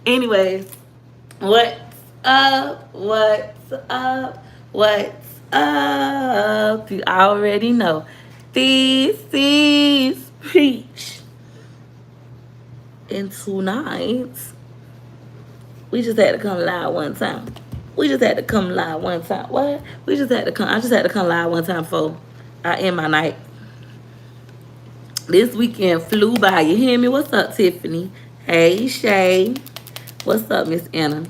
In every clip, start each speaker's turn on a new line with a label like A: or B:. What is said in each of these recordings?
A: Anyways, what's up? What's up? What's up? You already know. This is Peach. And tonight, we just had to come live one time. We just had to come live one time. What? We just had to come. I just had to come live one time for I end my night. This weekend flew by. You hear me? What's up, Tiffany? Hey, Shay. What's up, Miss Anna?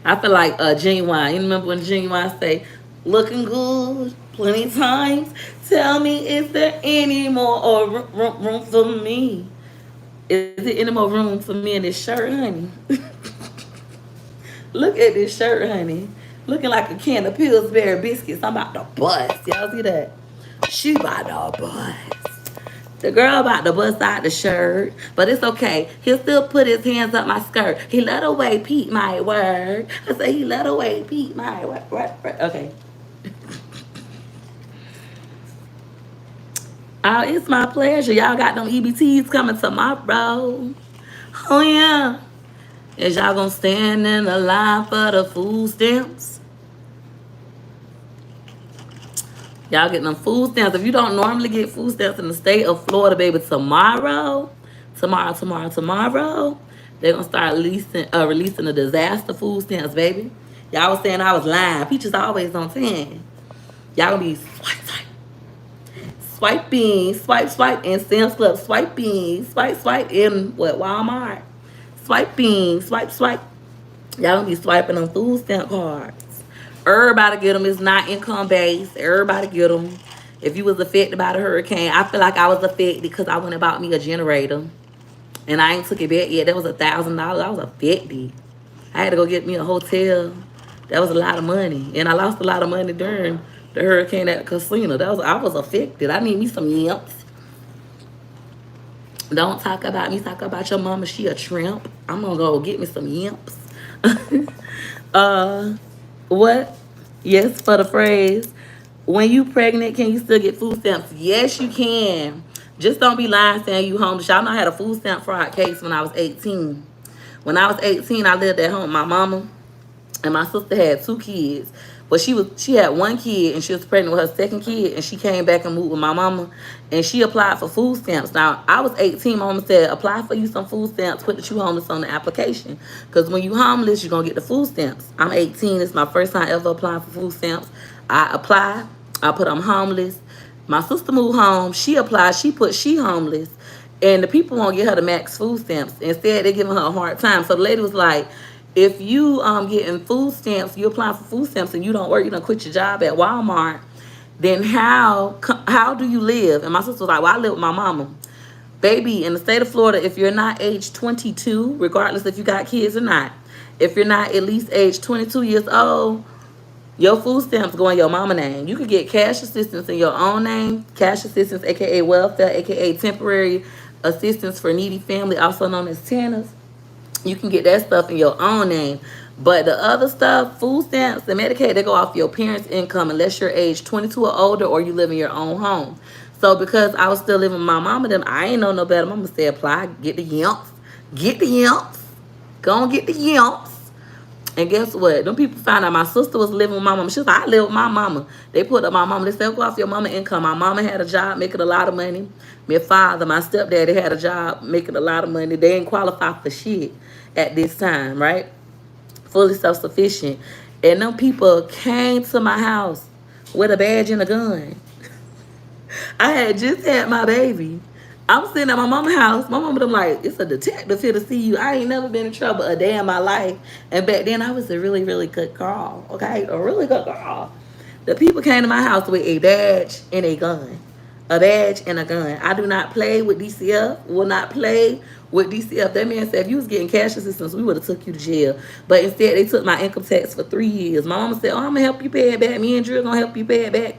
A: I feel like Genuine. You remember when Genuine say, looking good plenty of times? Tell me, is there any more or room for me? Is there any more room for me in this shirt, honey? Look at this shirt, honey. Looking like a can of Pillsbury biscuits. I'm about to bust. Y'all see that? She about to bust. The girl about to bust out the shirt, but it's okay. He'll still put his hands up my skirt. He let away Pete my word. I say he let away Pete my word. Okay. Oh, it's my pleasure. Y'all got them EBTs coming tomorrow. Oh yeah. Is y'all gonna stand in the line for the food stamps? Y'all get them food stamps. If you don't normally get food stamps in the state of Florida, baby, tomorrow, they're gonna start releasing the disaster food stamps, baby. Y'all was saying I was lying. Peaches always on 10. Y'all gonna be swiping, swipe, and Sam's Club swiping, swipe, in what, Walmart? Swiping, swipe. Y'all gonna be swiping on food stamp cards. Everybody get them. It's not income based. Everybody get them. If you was affected by the hurricane, I feel like I was affected because I went and bought me a generator. And I ain't took it back yet. That was $1,000. I was affected. I had to go get me a hotel. That was a lot of money. And I lost a lot of money during the hurricane at the casino. I was affected. I need me some yimps. Don't talk about me. Talk about your mama. She a tramp. I'm gonna go get me some yimps. What? Yes, for the phrase. When you pregnant, can you still get food stamps? Yes, you can. Just don't be lying saying you homeless. Y'all know I had a food stamp fraud case when I was 18. When I was 18, I lived at home with my mama, and my sister had 2 kids. But she had 1 kid, and she was pregnant with her second kid, and she came back and moved with my mama, and she applied for food stamps. Now, I was 18. My mama said, apply for you some food stamps, put that you homeless on the application. Because when you homeless, you're going to get the food stamps. I'm 18. It's my first time ever applying for food stamps. I apply. I put I'm homeless. My sister moved home. She applied. She put she homeless. And the people won't get her the max food stamps. Instead, they're giving her a hard time. So the lady was like, if you getting food stamps, you applying for food stamps and you don't work, you don't quit your job at Walmart, then how do you live? And my sister was like, well, I live with my mama. Baby, in the state of Florida, if you're not age 22, regardless if you got kids or not, if you're not at least age 22 years old, your food stamps go in your mama name. You could get cash assistance in your own name, cash assistance, aka welfare, aka temporary assistance for needy family, also known as TANF. You can get that stuff in your own name. But the other stuff, food stamps and Medicaid, they go off your parents' income unless you're age 22 or older or you live in your own home. So because I was still living with my mama, then I ain't know no better. Mama said, apply, get the yimps. Get the yimps. Go and get the yimps. And guess what? Them people found out my sister was living with my mama. She was like, I live with my mama. They put up my mama. They said, go off your mama income. My mama had a job making a lot of money. My father, my stepdaddy had a job making a lot of money. They didn't qualify for shit at this time, right? Fully self-sufficient. And them people came to my house with a badge and a gun. I had just had my baby. I'm sitting at my mama's house. My mama them like, it's a detective here to see you. I ain't never been in trouble a day in my life. And back then I was a really, really good girl. Okay? A really good girl. The people came to my house with a badge and a gun. A badge and a gun. I do not play with DCF. Will not play with DCF. That man said if you was getting cash assistance, we would have took you to jail. But instead they took my income tax for 3 years. My mama said, oh, I'm gonna help you pay it back. Me and Drew gonna help you pay it back.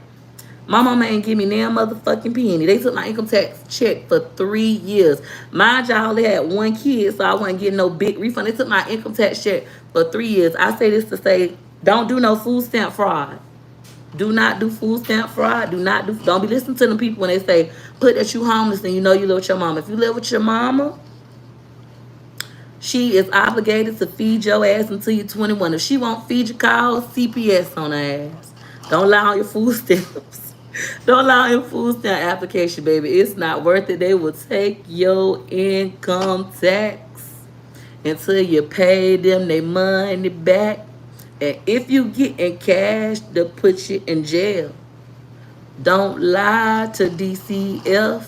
A: My mama ain't give me damn motherfucking penny. They took my income tax check for 3 years. Mind y'all, I only had 1 kid, so I wasn't getting no big refund. They took my income tax check for 3 years. I say this to say, don't do no food stamp fraud. Do not do food stamp fraud. Don't be listening to them people when they say, put that you homeless and you know you live with your mama. If you live with your mama, She is obligated to feed your ass until you're 21. If she won't feed you, call CPS on her ass. Don't lie on your food stamps. Don't lie on your food stamp application, baby. It's not worth it. They will take your income tax until you pay them their money back. And if you get in cash, they'll put you in jail. Don't lie to DCF.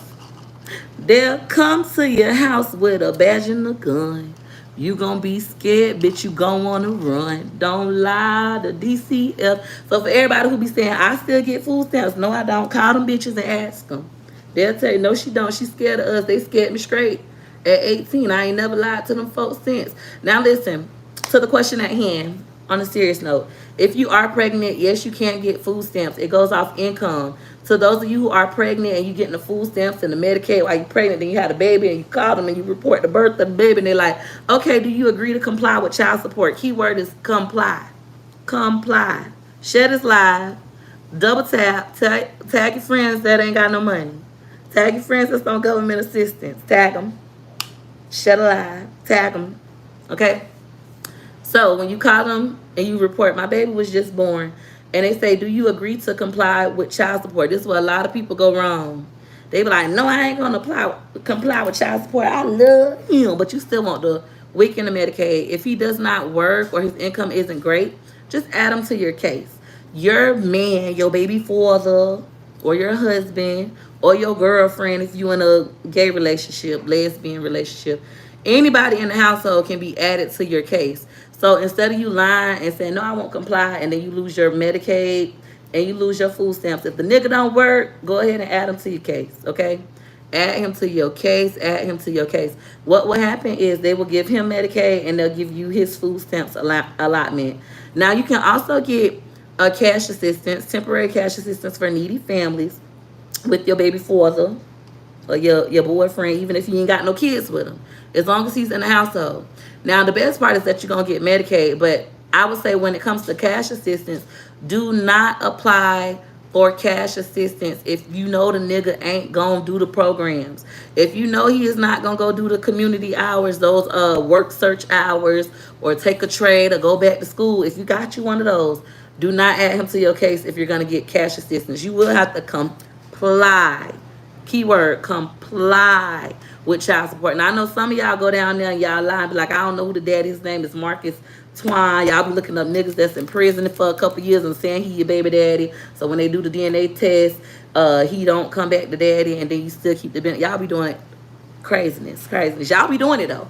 A: They'll come to your house with a badge and a gun. You gonna be scared, bitch. You gonna wanna run. Don't lie to DCF. So for everybody who be saying, I still get food stamps. No, I don't. Call them bitches and ask them. They'll tell you, no, she don't. She scared of us. They scared me straight. At 18, I ain't never lied to them folks since. Now listen, to the question at hand, on a serious note. If you are pregnant, yes, you can get food stamps. It goes off income. So those of you who are pregnant and you getting the food stamps and the Medicaid while you're pregnant, then you had a baby and you call them and you report the birth of the baby and they're like, okay, do you agree to comply with child support? Keyword is comply. Comply. Share this live. Double tap. Tag your friends that ain't got no money. Tag your friends that's on government assistance. Tag them. Share the live. Tag them. Okay? So when you call them and you report, my baby was just born, and they say, do you agree to comply with child support? This is where a lot of people go wrong. They be like, no, I ain't going to comply with child support. I love him, but you still want the weekend of Medicaid. If he does not work or his income isn't great, just add him to your case. Your man, your baby father, or your husband, or your girlfriend, if you in a gay relationship, lesbian relationship, anybody in the household can be added to your case. So instead of you lying and saying, no, I won't comply, and then you lose your Medicaid and you lose your food stamps, if the nigga don't work, go ahead and add him to your case, okay? Add him to your case, add him to your case. What will happen is they will give him Medicaid and they'll give you his food stamps allotment. Now, you can also get a cash assistance, temporary cash assistance for needy families with your baby father or your boyfriend, even if you ain't got no kids with him, as long as he's in the household. Now, the best part is that you're going to get Medicaid, but I would say when it comes to cash assistance, do not apply for cash assistance if you know the nigga ain't going to do the programs. If you know he is not going to go do the community hours, those work search hours, or take a trade or go back to school, if you got you one of those, do not add him to your case if you're going to get cash assistance. You will have to comply. Keyword, comply with child support. Now, I know some of y'all go down there and y'all lie and be like, I don't know who the daddy, his name is Marcus Twine. Y'all be looking up niggas that's in prison for a couple years and saying he your baby daddy. So when they do the DNA test, he don't come back to daddy, and then you still keep the benefit. Y'all be doing craziness. Y'all be doing it though.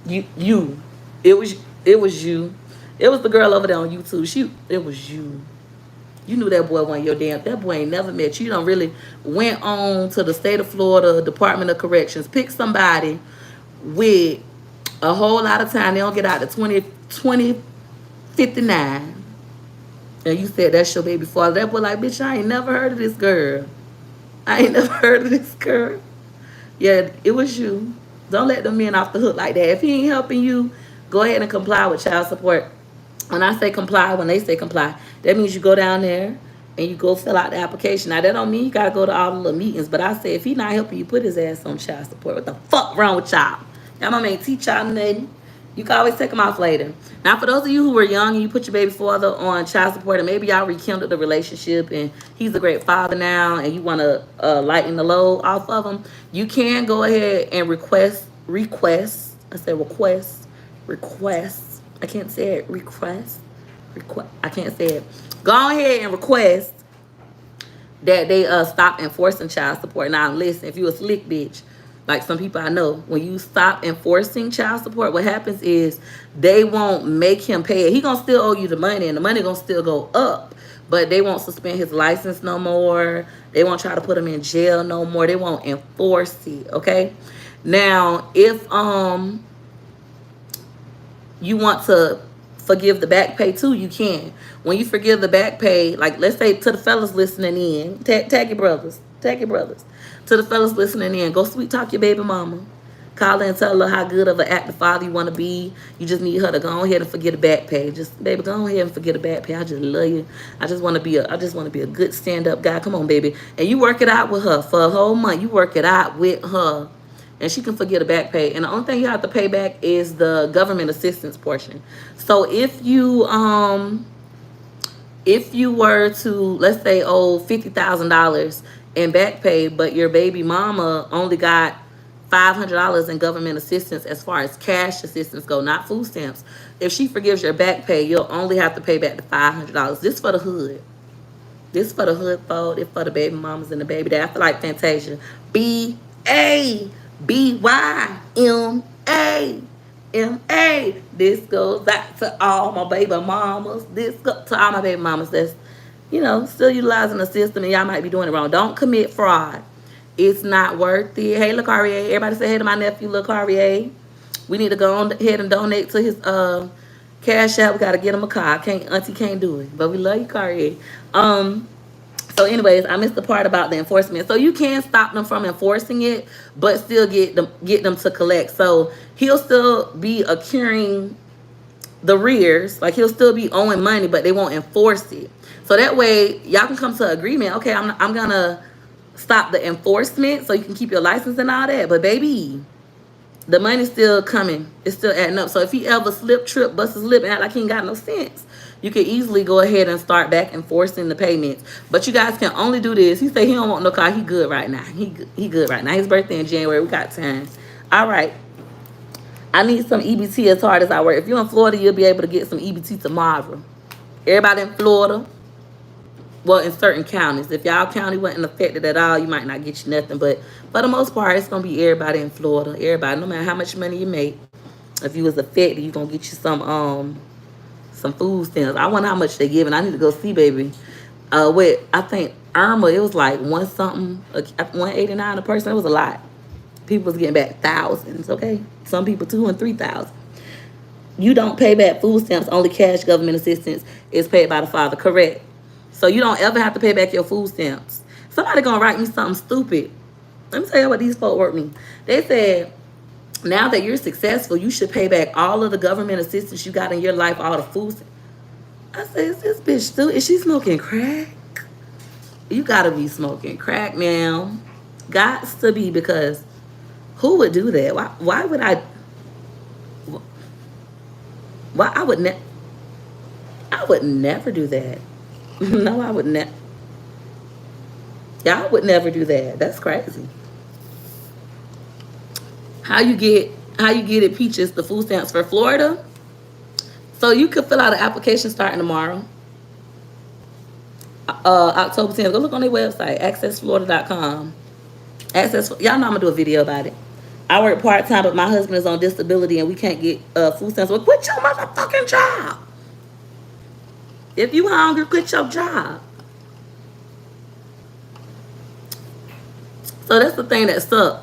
A: It was you. It was the girl over there on YouTube. It was you. You knew that boy wasn't your damn. That boy ain't never met you. You done really went on to the state of Florida Department of Corrections. Pick somebody with a whole lot of time. They don't get out to 2059. And you said that's your baby father. That boy like, bitch, I ain't never heard of this girl. Yeah, it was you. Don't let them men off the hook like that. If he ain't helping you, go ahead and comply with child support. When I say comply, when they say comply, that means you go down there and you go fill out the application. Now, that don't mean you got to go to all the little meetings, but I say if he not helping you, put his ass on child support. What the fuck wrong with y'all? Y'all mama ain't teach y'all nothing. You can always take them off later. Now, for those of you who were young and you put your baby father on child support and maybe y'all rekindled the relationship and he's a great father now and you want to lighten the load off of him, you can go ahead and request. I can't say it. Request. I can't say it. Go ahead and request that they stop enforcing child support. Now, listen, if you a slick bitch, like some people I know, when you stop enforcing child support, what happens is they won't make him pay it. He gonna still owe you the money, and the money gonna still go up, but they won't suspend his license no more. They won't try to put him in jail no more. They won't enforce it, okay? Now, if you want to forgive the back pay too, you can. When you forgive the back pay, like let's say to the fellas listening in, tag your brothers. To the fellas listening in, go sweet talk your baby mama. Call her and tell her how good of an active father you want to be. You just need her to go ahead and forget the back pay. Just baby, go ahead and forget the back pay. I just love you. I just want to be a good stand-up guy. Come on, baby. And you work it out with her for a whole month. You work it out with her. and she can forget a back pay. And the only thing you have to pay back is the government assistance portion. So if you were to, let's say, owe $50,000 in back pay, but your baby mama only got $500 in government assistance as far as cash assistance go, not food stamps. If she forgives your back pay, you'll only have to pay back the $500. This for the hood. This for the hood fold. It's for the baby mamas and the baby dad. I feel like Fantasia. BABYMA. This goes out to all my baby mamas. This goes to all my baby mamas that's, still utilizing the system, and y'all might be doing it wrong. Don't commit fraud. It's not worth it. Hey, LaCarrier. Everybody say hey to my nephew, LaCarrier. We need to go on ahead and donate to his Cash App. We got to get him a car. Auntie can't do it. But we love you, Carrier. So anyways, I missed the part about the enforcement. So you can stop them from enforcing it, but still get them to collect. So he'll still be accruing the rears. Like, he'll still be owing money, but they won't enforce it. So that way, y'all can come to an agreement. Okay, I'm going to stop the enforcement so you can keep your license and all that. But baby, the money's still coming. It's still adding up. So if he ever trip, bust his lip, and act like he ain't got no sense, you can easily go ahead and start back enforcing the payments. But you guys can only do this. He say he don't want no car. He good right now. He good right now. His birthday in January. We got time. All right. I need some EBT as hard as I work. If you're in Florida, you'll be able to get some EBT tomorrow. Everybody in Florida, well, in certain counties. If y'all county wasn't affected at all, you might not get you nothing. But for the most part, it's going to be everybody in Florida. Everybody, no matter how much money you make. If you was affected, you're going to get you some food stamps. I wonder how much they giving. I need to go see, baby. I think Irma, it was like 189 a person. It was a lot. People was getting back thousands, okay? Some people 2,000 and 3,000. You don't pay back food stamps. Only cash government assistance is paid by the father. Correct. So you don't ever have to pay back your food stamps. Somebody gonna write me something stupid. Let me tell you what these folks wrote me. They said, now that you're successful, you should pay back all of the government assistance you got in your life, all the food stamps. I said, is this bitch stupid? Is she smoking crack? You gotta be smoking crack, man. Gots to be, because who would do that? Why would I? Why I would never do that. No, I would never. Y'all would never do that. That's crazy. How you get it, Peaches, the food stamps for Florida? So you could fill out an application starting tomorrow. October 10th. Go look on their website, accessflorida.com. Y'all know I'm gonna do a video about it. I work part-time, but my husband is on disability and we can't get food stamps. Well, quit your motherfucking job. If you hungry, quit your job. So that's the thing that sucks.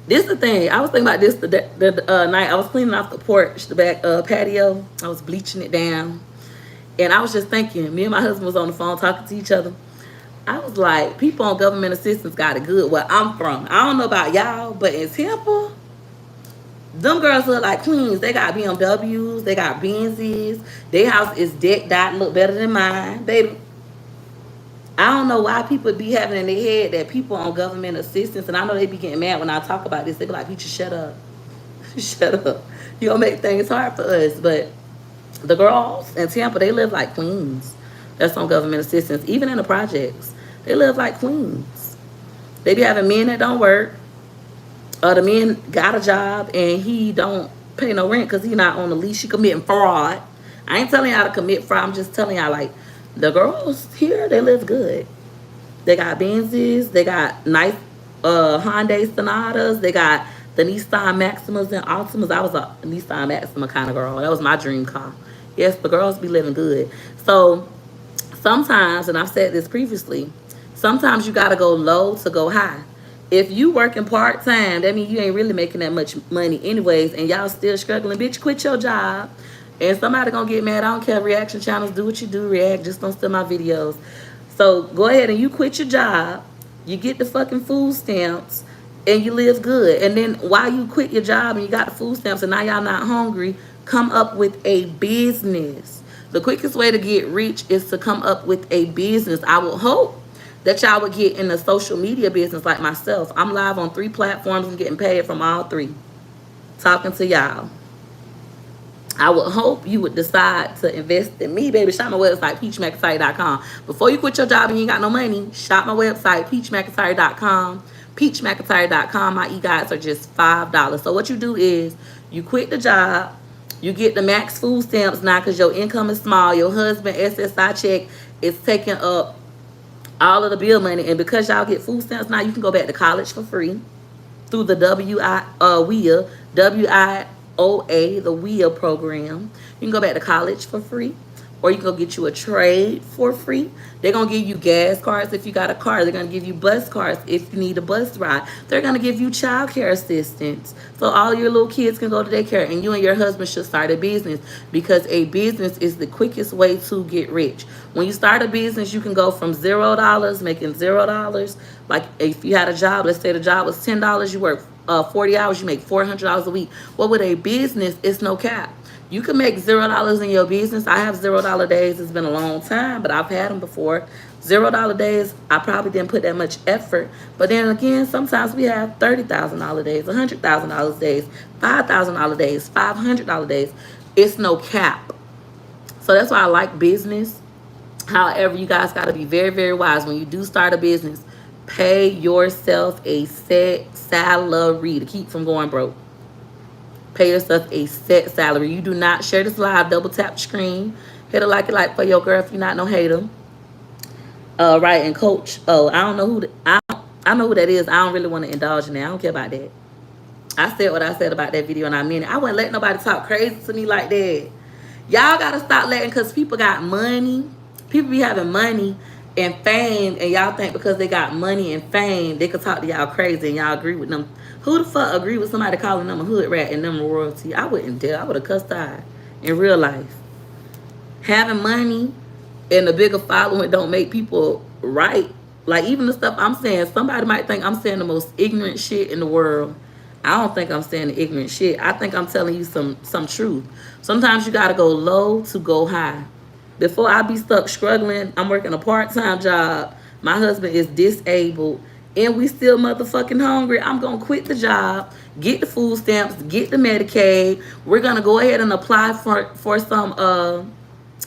A: This is the thing. I was thinking about this the night. I was cleaning off the porch, the back patio. I was bleaching it down. And I was just thinking, me and my husband was on the phone talking to each other. I was like, people on government assistance got it good where I'm from. I don't know about y'all, but in Tampa, them girls look like queens. They got BMWs. They got Benzes. Their house is decked out, look better than mine. Baby, I don't know why people be having in their head that people on government assistance, and I know they be getting mad when I talk about this. They be like, Peaches, shut up. Shut up. You gonna make things hard for us. But the girls in Tampa, they live like queens. That's on government assistance. Even in the projects, they live like queens. They be having men that don't work. The man got a job and he don't pay no rent because he not on the lease. She committing fraud. I ain't telling y'all to commit fraud. I'm just telling y'all, like, the girls here, they live good. They got Benzes. They got nice Hyundai Sonatas. They got the Nissan Maximas and Altimas. I was a Nissan Maxima kind of girl. That was my dream car. Yes, the girls be living good. So sometimes, and I've said this previously, sometimes you got to go low to go high. If you working part-time, that means you ain't really making that much money anyways, and y'all still struggling. Bitch, quit your job. And somebody gonna get mad. I don't care. Reaction channels, do what you do. React. Just don't steal my videos. So go ahead and you quit your job. You get the fucking food stamps, and you live good. And then while you quit your job and you got the food stamps and now y'all not hungry, come up with a business. The quickest way to get rich is to come up with a business. I will hope that y'all would get in the social media business like myself. I'm live on 3 platforms and getting paid from all 3. Talking to y'all. I would hope you would decide to invest in me, baby. Shop my website, peachmcIntyre.com. Before you quit your job and you ain't got no money, shop my website, peachmcIntyre.com. PeachmcIntyre.com. My e-guides are just $5. So what you do is you quit the job, you get the max food stamps now because your income is small. Your husband SSI check is taking up all of the bill money, and because y'all get food stamps now, you can go back to college for free through the WIOA, the WIA program. You can go back to college for free, or you can go get you a trade for free. They're going to give you gas cards if you got a car. They're going to give you bus cards if you need a bus ride. They're going to give you child care assistance. So all your little kids can go to daycare, and you and your husband should start a business, because a business is the quickest way to get rich. When you start a business, you can go from $0, making $0. Like if you had a job, let's say the job was $10, you work 40 hours, you make $400 a week. Well, with a business, it's no cap. You can make $0 in your business. I have $0 days. It's been a long time, but I've had them before. $0 days, I probably didn't put that much effort. But then again, sometimes we have $30,000 days, $100,000 days, $5,000 days, $500 days. It's no cap. So that's why I like business. However, you guys got to be very, very wise. When you do start a business, pay yourself a set salary to keep from going broke. Pay yourself a set salary. You do not share this live. Double tap the screen. Hit a like for your girl if you're not no hater. Right, and coach. Oh, I don't know who. I know who that is. I don't really want to indulge in that. I don't care about that. I said what I said about that video, and I mean it. I wouldn't let nobody talk crazy to me like that. Y'all gotta stop letting, because people got money. People be having money and fame, and y'all think because they got money and fame, they could talk to y'all crazy and y'all agree with them. Who the fuck agree with somebody calling them a hood rat and them royalty? I wouldn't dare. I would have cussed out in real life. Having money and a bigger following don't make people right. Like, even the stuff I'm saying, somebody might think I'm saying the most ignorant shit in the world. I don't think I'm saying the ignorant shit. I think I'm telling you some truth. Sometimes you gotta go low to go high. Before I be stuck struggling, I'm working a part-time job. My husband is disabled, and we still motherfucking hungry. I'm going to quit the job, get the food stamps, get the Medicaid. We're going to go ahead and apply for some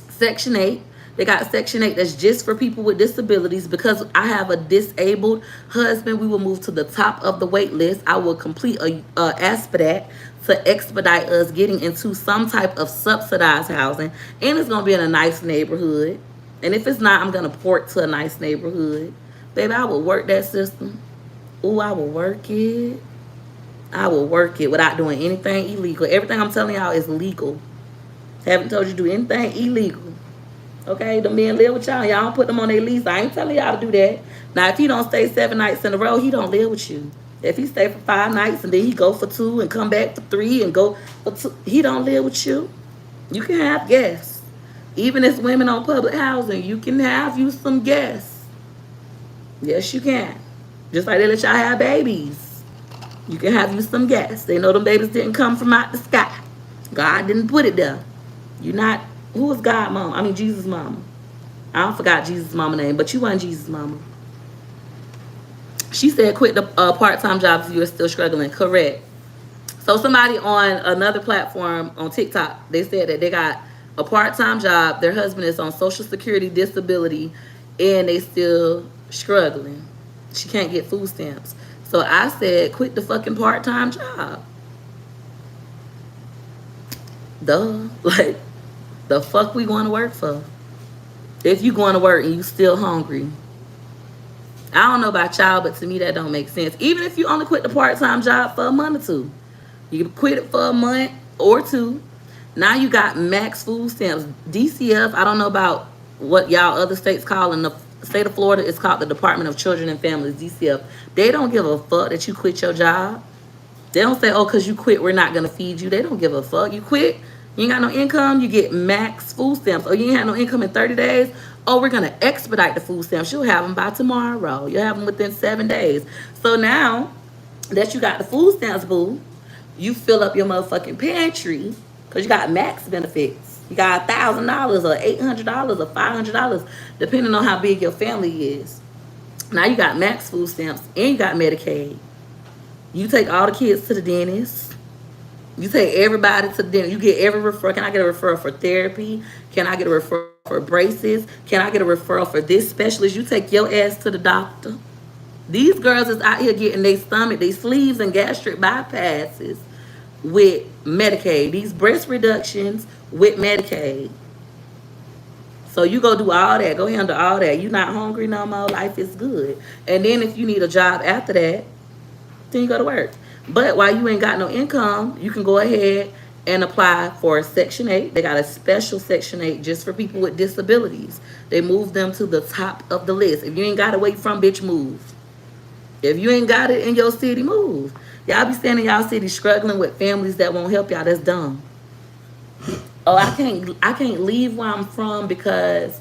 A: Section 8. They got Section 8 that's just for people with disabilities. Because I have a disabled husband, we will move to the top of the wait list. I will complete a ask for that to expedite us getting into some type of subsidized housing. And it's going to be in a nice neighborhood. And if it's not, I'm going to port to a nice neighborhood. Baby, I will work that system. Ooh, I will work it. I will work it without doing anything illegal. Everything I'm telling y'all is legal. Haven't told you to do anything illegal. Okay, them men live with y'all. Y'all don't put them on their lease. I ain't telling y'all to do that. Now, if he don't stay 7 nights in a row, he don't live with you. If he stay for 5 nights and then he go for 2 and come back for 3 and go for 2, he don't live with you. You can have guests. Even as women on public housing, you can have you some guests. Yes, you can. Just like they let y'all have babies. You can have you some guests. They know them babies didn't come from out the sky. God didn't put it there. You're not. Who was God mama? I mean, Jesus mama. I don't forgot Jesus mama name, but you weren't Jesus mama. She said quit the part-time job if you are still struggling. Correct. So somebody on another platform on TikTok, they said that they got a part-time job. Their husband is on Social Security disability, and they still struggling. She can't get food stamps. So I said quit the fucking part-time job. Duh. Like, the fuck we going to work for? If you going to work and you still hungry. I don't know about y'all, but to me that don't make sense. Even if you only quit the part-time job for a month or 2. You can quit it for a month or 2. Now you got max food stamps. DCF, I don't know about what y'all other states call. In the state of Florida, it's called the Department of Children and Families, DCF. They don't give a fuck that you quit your job. They don't say, oh, because you quit, we're not going to feed you. They don't give a fuck. You quit. You ain't got no income, you get max food stamps. Or you ain't had no income in 30 days. Oh, we're going to expedite the food stamps. You'll have them by tomorrow. You'll have them within 7 days. So now that you got the food stamps, boo, you fill up your motherfucking pantry because you got max benefits. You got $1,000 or $800 or $500, depending on how big your family is. Now you got max food stamps and you got Medicaid. You take all the kids to the dentist. You take everybody to the dentist. You get every referral. Can I get a referral for therapy? Can I get a referral for braces? Can I get a referral for this specialist? You take your ass to the doctor. These girls is out here getting their stomach, their sleeves, and gastric bypasses with Medicaid. These breast reductions with Medicaid. So you go do all that. Go handle all that. You not hungry no more. Life is good. And then if you need a job after that, then you go to work. But while you ain't got no income, you can go ahead and apply for Section 8. They got a special Section 8 just for people with disabilities. They move them to the top of the list. If you ain't got it where you from, bitch, move. If you ain't got it in your city, move. Y'all be standing in y'all city struggling with families that won't help y'all. That's dumb. Oh, I can't leave where I'm from because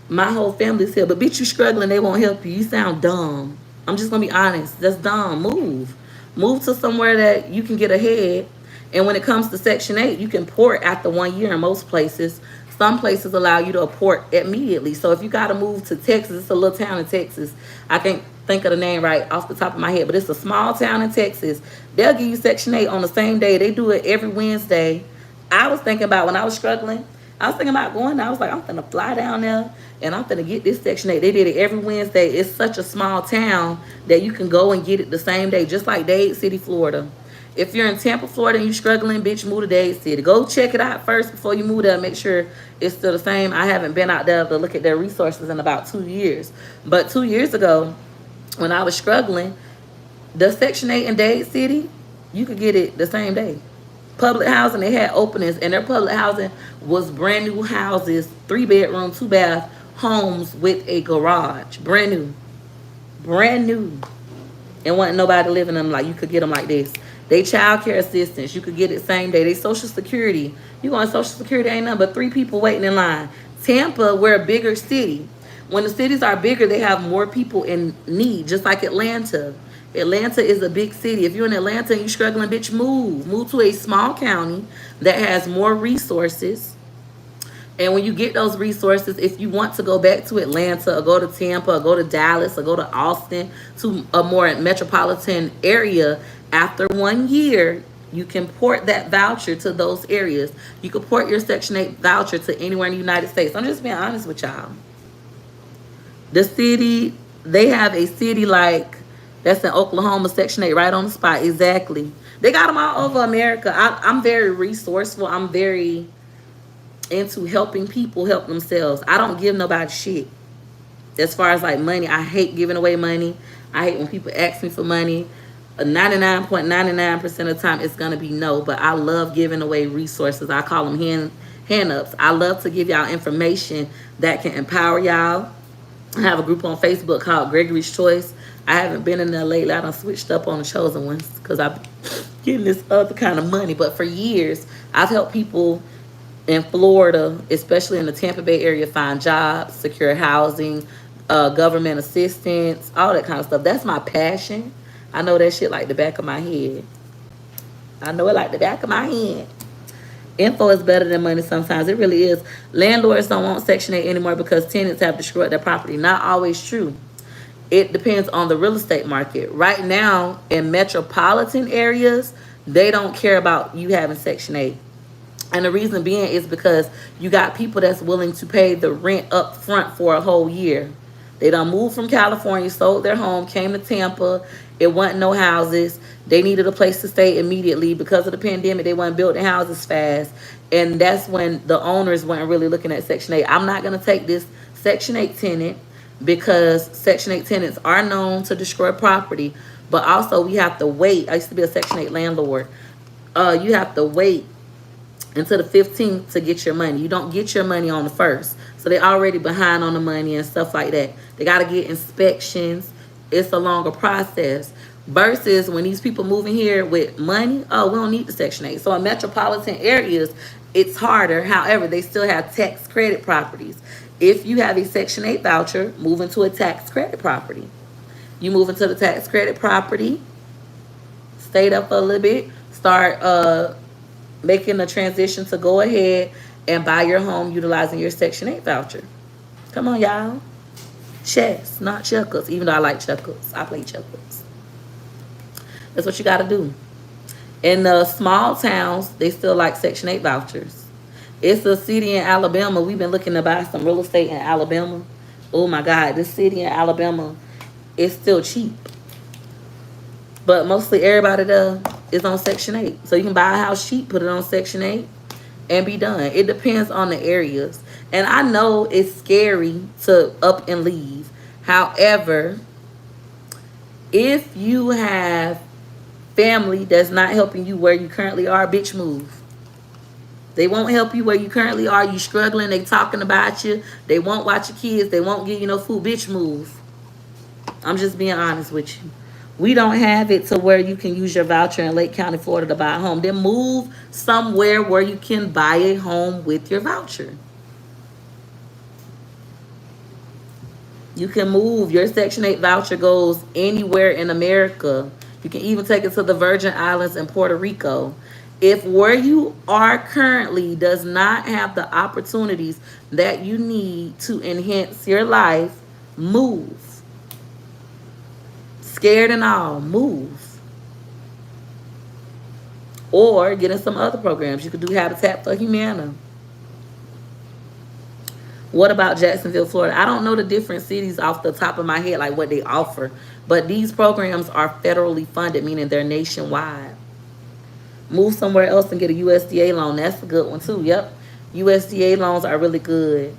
A: my whole family's here. But bitch, you struggling, they won't help you. You sound dumb. I'm just gonna be honest. That's dumb. Move. Move to somewhere that you can get ahead. And when it comes to Section 8, you can port after 1 year in most places. Some places allow you to port immediately. So if you gotta move to Texas, it's a little town in Texas. I can't think of the name right off the top of my head, but it's a small town in Texas. They'll give you Section 8 on the same day. They do it every Wednesday. I was thinking about when I was struggling, I was thinking about going there. I was like, I'm gonna fly down there and I'm gonna get this Section 8. They did it every Wednesday. It's such a small town that you can go and get it the same day, just like Dade City, Florida. If you're in Tampa, Florida, and you're struggling, bitch, move to Dade City. Go check it out first before you move there. Make sure it's still the same. I haven't been out there to look at their resources in about 2 years. But 2 years ago, when I was struggling, the Section 8 in Dade City, you could get it the same day. Public housing, they had openings, and their public housing was brand new houses, 3-bedroom, 2-bath homes with a garage. Brand new. Brand new. And wasn't nobody living in them. Like, you could get them like this. They child care assistance, you could get it same day. They Social Security, you go on Social Security, ain't nothing but 3 people waiting in line. Tampa, we're a bigger city. When the cities are bigger, they have more people in need, just like Atlanta. Atlanta is a big city. If you're in Atlanta and you're struggling, bitch, move. Move to a small county that has more resources. And when you get those resources, if you want to go back to Atlanta or go to Tampa or go to Dallas or go to Austin, to a more metropolitan area, after 1 year, you can port that voucher to those areas. You can port your Section 8 voucher to anywhere in the United States. I'm just being honest with y'all. The city, they have a city like, that's in Oklahoma, Section 8, right on the spot. Exactly. They got them all over America. I'm very resourceful. I'm very into helping people help themselves. I don't give nobody shit. As far as like money, I hate giving away money. I hate when people ask me for money. 99.99% of the time, it's going to be no. But I love giving away resources. I call them hand ups. I love to give y'all information that can empower y'all. I have a group on Facebook called Gregory's Choice. I haven't been in there lately. I done switched up on the chosen ones because I'm getting this other kind of money. But for years, I've helped people in Florida, especially in the Tampa Bay area, find jobs, secure housing, government assistance, all that kind of stuff. That's my passion. I know that shit like the back of my head. I know it like the back of my head. Info is better than money sometimes. It really is. Landlords don't want Section 8 anymore because tenants have destroyed their property. Not always true. It depends on the real estate market. Right now, in metropolitan areas, they don't care about you having Section 8. And the reason being is because you got people that's willing to pay the rent up front for a whole year. They done moved from California, sold their home, came to Tampa. It wasn't no houses. They needed a place to stay immediately. Because of the pandemic, they weren't building houses fast. And that's when the owners weren't really looking at Section 8. I'm not going to take this Section 8 tenant because Section 8 tenants are known to destroy property. But also, we have to wait. I used to be a Section 8 landlord. You have to wait until the 15th to get your money. You don't get your money on the 1st. So they're already behind on the money and stuff like that. They got to get inspections. It's a longer process. Versus when these people moving here with money, oh, we don't need the Section 8. So in metropolitan areas, it's harder. However, they still have tax credit properties. If you have a Section 8 voucher, move into a tax credit property. You move into the tax credit property, stay there for a little bit, start making the transition to go ahead and buy your home utilizing your Section 8 voucher. Come on, y'all. Chess, not checkers. Even though I like checkers, I play checkers. That's what you got to do. In the small towns, they still like Section 8 vouchers. It's a city in Alabama. We've been looking to buy some real estate in Alabama. Oh my God, this city in Alabama is still cheap. But mostly everybody there is on Section 8. So you can buy a house cheap, put it on Section 8, and be done. It depends on the areas. And I know it's scary to up and leave. However, if you have family that's not helping you where you currently are, bitch, move. They won't help you where you currently are. You struggling. They talking about you. They won't watch your kids. They won't give you no food. Bitch, move. I'm just being honest with you. We don't have it to where you can use your voucher in Lake County, Florida to buy a home. Then move somewhere where you can buy a home with your voucher. You can move. Your Section 8 voucher goes anywhere in America. You can even take it to the Virgin Islands and Puerto Rico. If where you are currently does not have the opportunities that you need to enhance your life, move. Scared and all, move. Or get in some other programs. You could do Habitat for Humanity. What about Jacksonville, Florida? I don't know the different cities off the top of my head, like what they offer. But these programs are federally funded, meaning they're nationwide. Move somewhere else and get a USDA loan. That's a good one too. Yep. USDA loans are really good.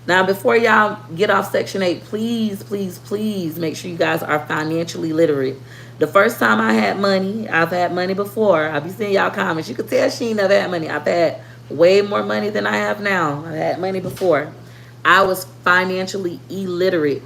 A: Now, before y'all get off Section 8, please, please, please make sure you guys are financially literate. The first time I had money, I've had money before. I'll be seeing y'all comments. You could tell she ain't never had money. I've had way more money than I have now. I've had money before. I was financially illiterate.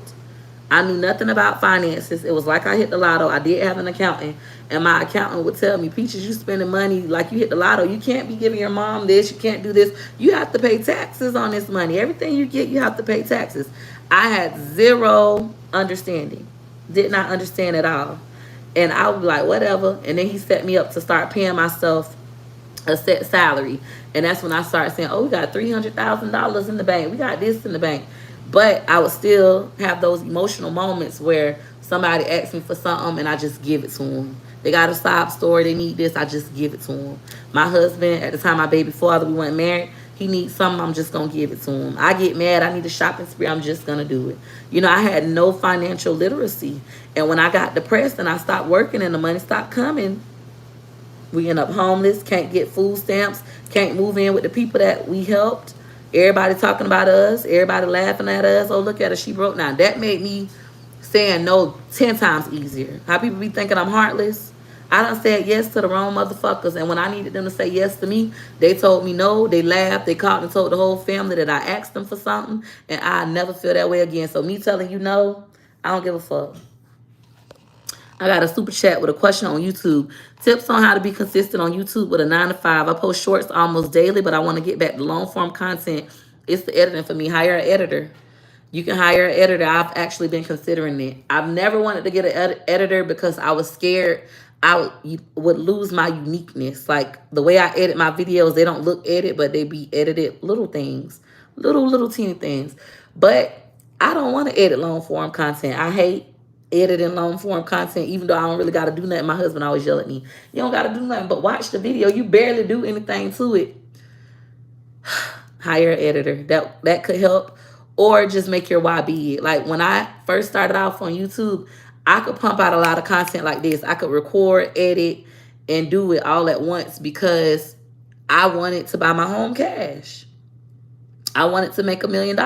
A: I knew nothing about finances. It was like I hit the lotto. I did have an accountant, and my accountant would tell me, Peaches, you spending money like you hit the lotto. You can't be giving your mom this. You can't do this. You have to pay taxes on this money. Everything you get, you have to pay taxes. I had zero understanding. Did not understand at all. And I would be like, whatever. And then he set me up to start paying myself a set salary. And that's when I started saying, oh, we got $300,000 in the bank. We got this in the bank. But I would still have those emotional moments where somebody asks me for something and I just give it to them. They got a sob story. They need this. I just give it to them. My husband, at the time, my baby father, we weren't married. He needs something. I'm just going to give it to him. I get mad. I need a shopping spree. I'm just going to do it. You know, I had no financial literacy. And when I got depressed and I stopped working and the money stopped coming, we end up homeless, can't get food stamps, can't move in with the people that we helped. Everybody talking about us, everybody laughing at us. Oh, look at her, she broke. Now, that made me saying no 10 times easier. How people be thinking I'm heartless. I done said yes to the wrong motherfuckers. And when I needed them to say yes to me, they told me no. They laughed. They called and told the whole family that I asked them for something. And I never feel that way again. So me telling you no, I don't give a fuck. I got a super chat with a question on YouTube. Tips on how to be consistent on YouTube with a 9 to 5. I post shorts almost daily, but I want to get back to long form content. It's the editing for me. Hire an editor. You can hire an editor. I've actually been considering it. I've never wanted to get an editor because I was scared I would lose my uniqueness. Like the way I edit my videos, they don't look edited, but they be edited little things, little teeny things. But I don't want to edit long form content. I hate editing long form content, even though I don't really got to do nothing. My husband always yell at me, you don't got to do nothing but watch the video. You barely do anything to it. Hire an editor. That could help. Or just make your why big. Like when I first started off on YouTube, I could pump out a lot of content like this. I could record, edit, and do it all at once because I wanted to buy my home cash. I wanted to make $1 million.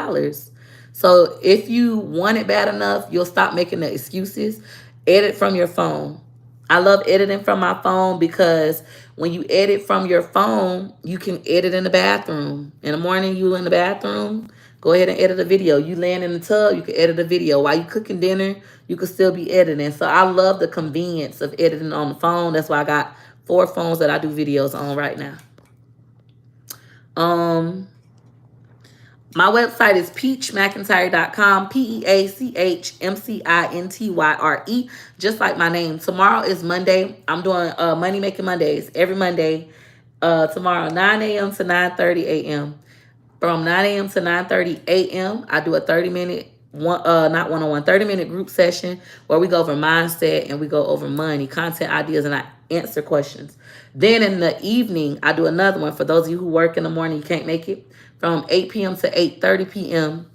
A: So if you want it bad enough, you'll stop making the excuses. Edit from your phone. I love editing from my phone because when you edit from your phone, you can edit in the bathroom. In the morning, you in the bathroom, go ahead and edit a video. You laying in the tub, you can edit a video. While you cooking dinner, you can still be editing. So I love the convenience of editing on the phone. That's why I got 4 phones that I do videos on right now. My website is peachmcintyre.com, PeachMcintyre, just like my name. Tomorrow is Monday. I'm doing Money Making Mondays every Monday. Tomorrow, 9 a.m. to 9:30 a.m. From 9 a.m. to 9:30 a.m., I do a 30-minute not one-on-one, 30-minute group session where we go over mindset and we go over money, content ideas, and I answer questions. Then in the evening, I do another one for those of you who work in the morning, you can't make it, from 8 p.m. to 8:30 p.m.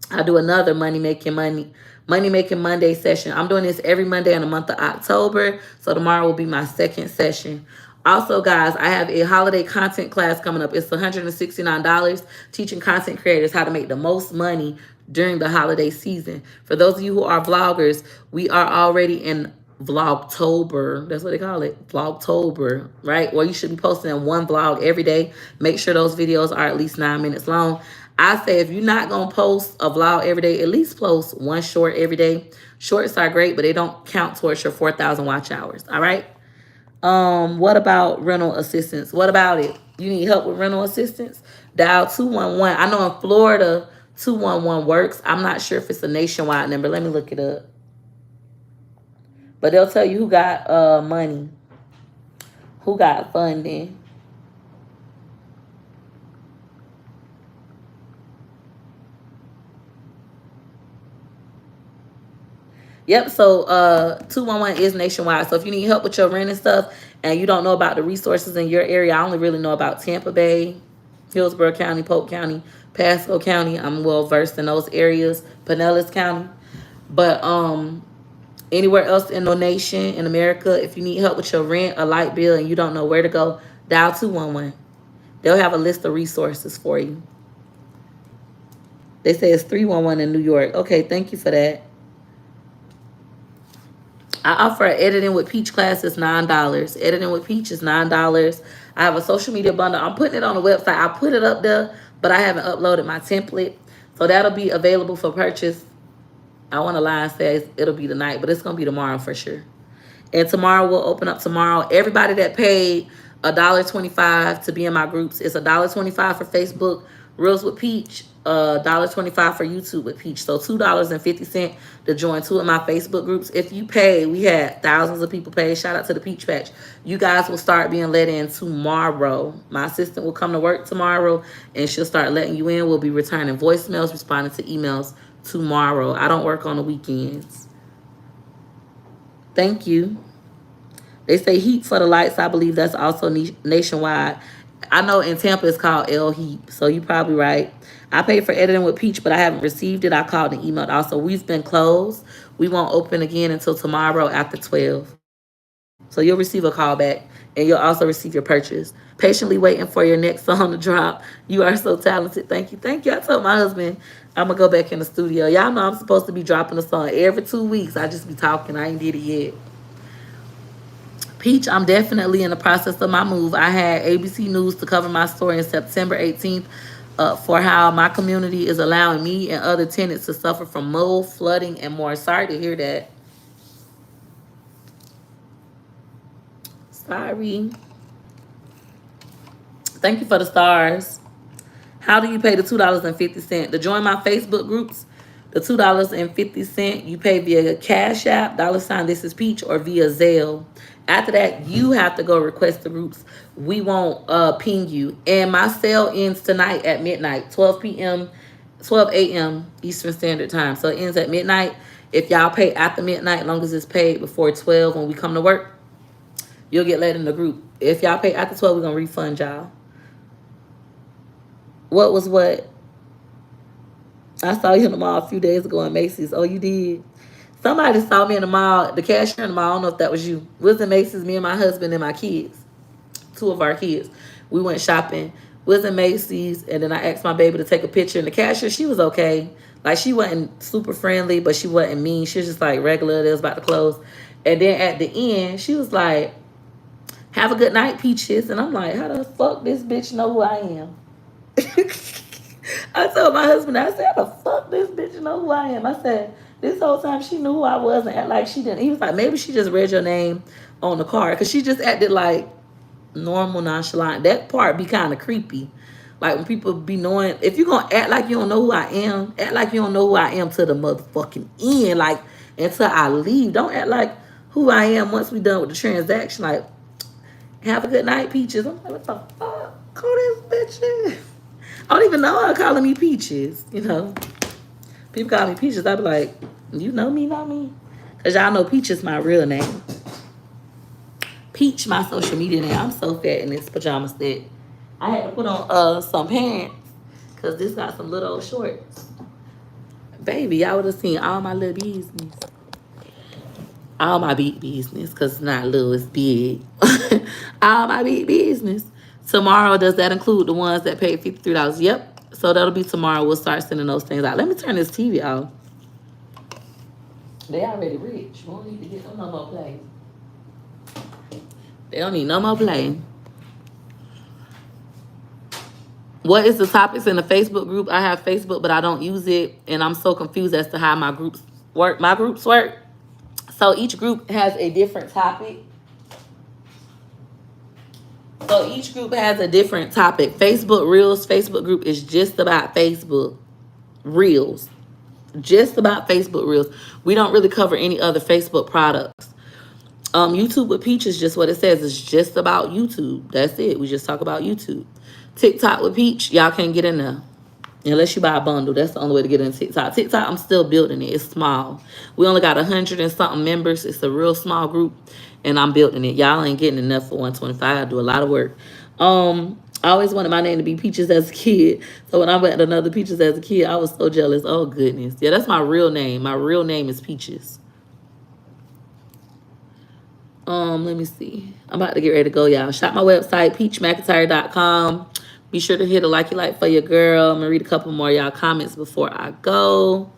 A: I do another money making Monday session. I'm doing this every Monday in the month of October. So tomorrow will be my second session. Also, guys, I have a holiday content class coming up. It's $169, teaching content creators how to make the most money during the holiday season. For those of you who are vloggers, we are already in Vlogtober. That's what they call it, Vlogtober, right? Well, you should be posting one vlog every day. Make sure those videos are at least 9 minutes long. I say if you're not going to post a vlog every day, at least post one short every day. Shorts are great, but they don't count towards your 4,000 watch hours, all right? What about rental assistance? What about it? You need help with rental assistance? Dial 211. I know in Florida, 211 works. I'm not sure if it's a nationwide number. Let me look it up. But they'll tell you who got money, who got funding. Yep, so 211 is nationwide. So if you need help with your rent and stuff and you don't know about the resources in your area, I only really know about Tampa Bay, Hillsborough County, Polk County, Pasco County. I'm well versed in those areas, Pinellas County. But anywhere else in the nation, in America, if you need help with your rent, a light bill, and you don't know where to go, dial 211. They'll have a list of resources for you. They say it's 311 in New York. Okay, thank you for that. I offer an editing with Peach class. It's $9. Editing with Peach is $9. I have a social media bundle. I'm putting it on the website. I put it up there, but I haven't uploaded my template. So that'll be available for purchase. I want to lie and say it'll be tonight, but it's going to be tomorrow for sure. And tomorrow we'll open up tomorrow. Everybody that paid $1.25 to be in my groups, it's $1.25 for Facebook Reels with Peach, $1.25 for YouTube with Peach. So $2.50 to join 2 of my Facebook groups. If you pay, we had thousands of people pay. Shout out to the Peach Patch. You guys will start being let in tomorrow. My assistant will come to work tomorrow and she'll start letting you in. We'll be returning voicemails, responding to emails tomorrow. I don't work on the weekends. Thank you. They say heat for the lights. I believe that's also nationwide. I know in Tampa it's called L Heat, so you're probably right. I paid for editing with Peach, but I haven't received it. I called and emailed also. We've been closed. We won't open again until tomorrow after 12. So you'll receive a call back, and you'll also receive your purchase. Patiently waiting for your next song to drop. You are so talented. Thank you. Thank you. I told my husband I'm going to go back in the studio. Y'all know I'm supposed to be dropping a song every 2 weeks. I just be talking. I ain't did it yet. Peach, I'm definitely in the process of my move. I had ABC News to cover my story on September 18th for how my community is allowing me and other tenants to suffer from mold, flooding, and more. Sorry to hear that. Sorry. Thank you for the stars. How do you pay the $2.50? To join my Facebook groups, the $2.50, you pay via Cash App, $ this is Peach, or via Zelle. After that, you have to go request the groups. We won't ping you. And my sale ends tonight at midnight, 12 a.m. Eastern Standard Time. So it ends at midnight. If y'all pay after midnight, as long as it's paid before 12 when we come to work, you'll get let in the group. If y'all pay after 12, we're going to refund y'all. What was what? I saw you in the mall a few days ago in Macy's. Oh, you did? Somebody saw me in the mall, the cashier in the mall. I don't know if that was you. We was in Macy's, me and my husband and my kids. 2 of our kids. We went shopping. We was in Macy's, and then I asked my baby to take a picture. And the cashier, she was okay. Like, she wasn't super friendly, but she wasn't mean. She was just like regular. It was about to close. And then at the end, she was like, "Have a good night, Peaches." And I'm like, how the fuck this bitch know who I am? I told my husband, I said, how the fuck this bitch know who I am? I said, this whole time she knew who I was and act like she didn't. He was like, maybe she just read your name on the card. Because she just acted like normal, nonchalant. That part be kind of creepy. Like when people be knowing, if you're going to act like you don't know who I am, act like you don't know who I am to the motherfucking end. Like until I leave. Don't act like who I am once we done with the transaction. Like, have a good night, Peaches. I'm like, what the fuck? Who this bitch is? I don't even know her calling me Peaches, you know. People call me Peaches. I be like, you know me, not me? Because y'all know Peach is my real name. Peach, my social media name. I'm so fat in this pajama set. I had to put on some pants because this got some little old shorts. Baby, y'all would have seen all my little business. All my big business, because it's not little, it's big. All my big business. Tomorrow, does that include the ones that paid $53? Yep. So that'll be tomorrow. We'll start sending those things out. Let me turn this TV off. They already rich. We don't need to get them no more play. They don't need no more play. What is the topics in the Facebook group? I have Facebook, but I don't use it, and I'm so confused as to how my groups work. My groups work. So each group has a different topic. Facebook Reels, Facebook group is just about Facebook Reels. Just about Facebook Reels. We don't really cover any other Facebook products. YouTube with Peach is just what it says. It's just about YouTube. That's it. We just talk about YouTube. TikTok with Peach, y'all can't get in there. Unless you buy a bundle. That's the only way to get in TikTok. TikTok, I'm still building it. It's small. We only got 100 and something members. It's a real small group. And I'm building it. Y'all ain't getting enough for 125. I do a lot of work. I always wanted my name to be Peaches as a kid. So when I went to another Peaches as a kid, I was so jealous. Oh, goodness. Yeah, that's my real name. My real name is Peaches. Let me see. I'm about to get ready to go, y'all. Shop my website, peachmcintyre.com. Be sure to hit a like for your girl. I'm going to read a couple more y'all comments before I go.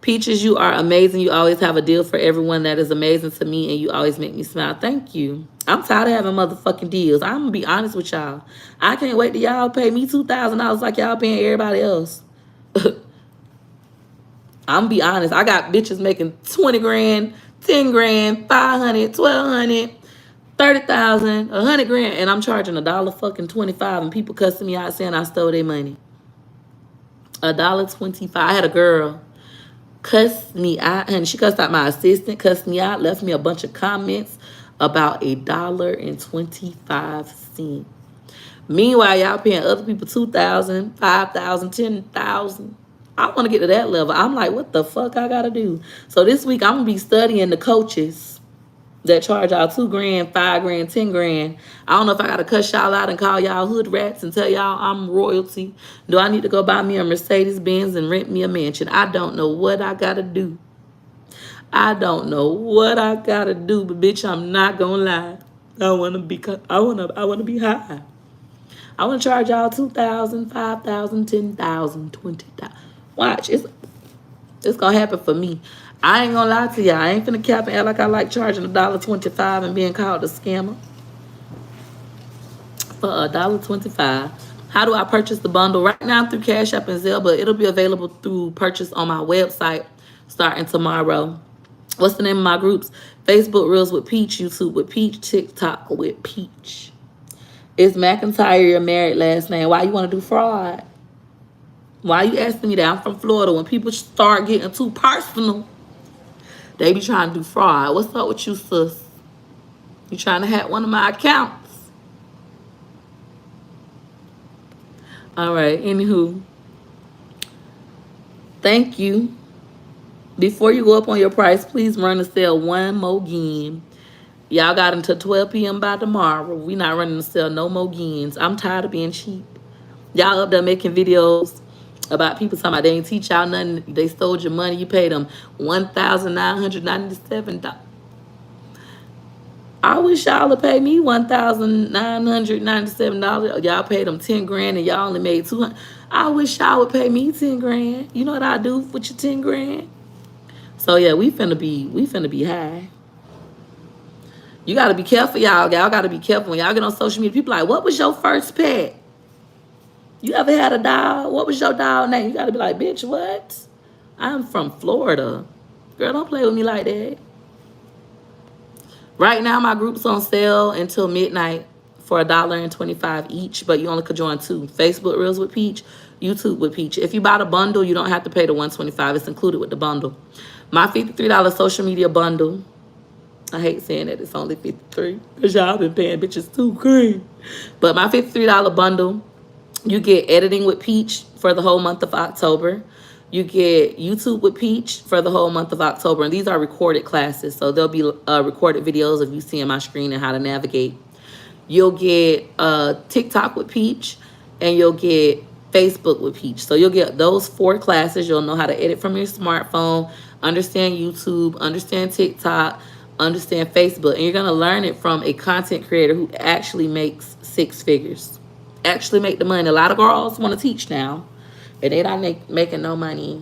A: Peaches, you are amazing. You always have a deal for everyone. That is amazing to me, and you always make me smile. Thank you. I'm tired of having motherfucking deals. I'm going to be honest with y'all. I can't wait till y'all pay me $2,000 like y'all paying everybody else. I'm going to be honest. I got bitches making 20 grand, 10 grand, 500, 1,200, 30,000, 100 grand, and I'm charging $1.25, and people cussing me out saying I stole their money. $1.25. I had a girl cussed me out, and she cussed out my assistant, cussed me out, left me a bunch of comments about $1.25. Meanwhile, y'all paying other people $2,000, $5,000, $10,000. I want to get to that level. I'm like, what the fuck I gotta do? So this week I'm gonna be studying the coaches that charge y'all $2 grand, $5 grand, 10 grand. I don't know if I gotta cuss y'all out and call y'all hood rats and tell y'all I'm royalty. Do I need to go buy me a Mercedes Benz and rent me a mansion? I don't know what I gotta do. I don't know what I gotta do, but bitch, I'm not gonna lie. I wanna be high. I wanna charge y'all $2,000, $5,000, $10,000, $20,000. Watch, it's gonna happen for me. I ain't gonna lie to y'all. I ain't finna cap and act like I like charging $1.25 and being called a scammer for $1.25. How do I purchase the bundle? Right now I'm through Cash App and Zelle, but it'll be available through purchase on my website starting tomorrow. What's the name of my groups? Facebook Reels with Peach, YouTube with Peach, TikTok with Peach. Is McIntyre your married last name? Why you want to do fraud? Why you asking me that? I'm from Florida. When people start getting too personal, they be trying to do fraud. What's up with you, sis? You trying to hack one of my accounts? All right, anywho. Thank you. Before you go up on your price, please run the sale one more again. Y'all got until 12 p.m. by tomorrow. We not running the sale no more gains. I'm tired of being cheap. Y'all up there making videos about people talking about they ain't teach y'all nothing. They stole your money. You paid them $1,997. I wish y'all would pay me $1,997. Y'all paid them 10 grand and y'all only made 200. I wish y'all would pay me 10 grand. You know what I do with your 10 grand? So yeah, we finna be high. You gotta be careful, y'all. Y'all gotta be careful when y'all get on social media. People like, what was your first pet? You ever had a dog? What was your dog name? You gotta be like, bitch, what? I'm from Florida. Girl, don't play with me like that. Right now, my group's on sale until midnight for $1.25 each, but you only could join 2. Facebook Reels with Peach, YouTube with Peach. If you buy the bundle, you don't have to pay the $125. It's included with the bundle. My $53 social media bundle, I hate saying that it's only $53 because y'all been paying bitches $2 grand. But my $53 bundle You get editing with Peach for the whole month of October. You get YouTube with Peach for the whole month of October. And these are recorded classes. So there'll be recorded videos of you seeing my screen and how to navigate. You'll get TikTok with Peach, and you'll get Facebook with Peach. So you'll get those 4 classes. You'll know how to edit from your smartphone, understand YouTube, understand TikTok, understand Facebook. And you're going to learn it from a content creator who actually makes 6 figures. Actually make the money. A lot of girls want to teach now, and they're not making no money.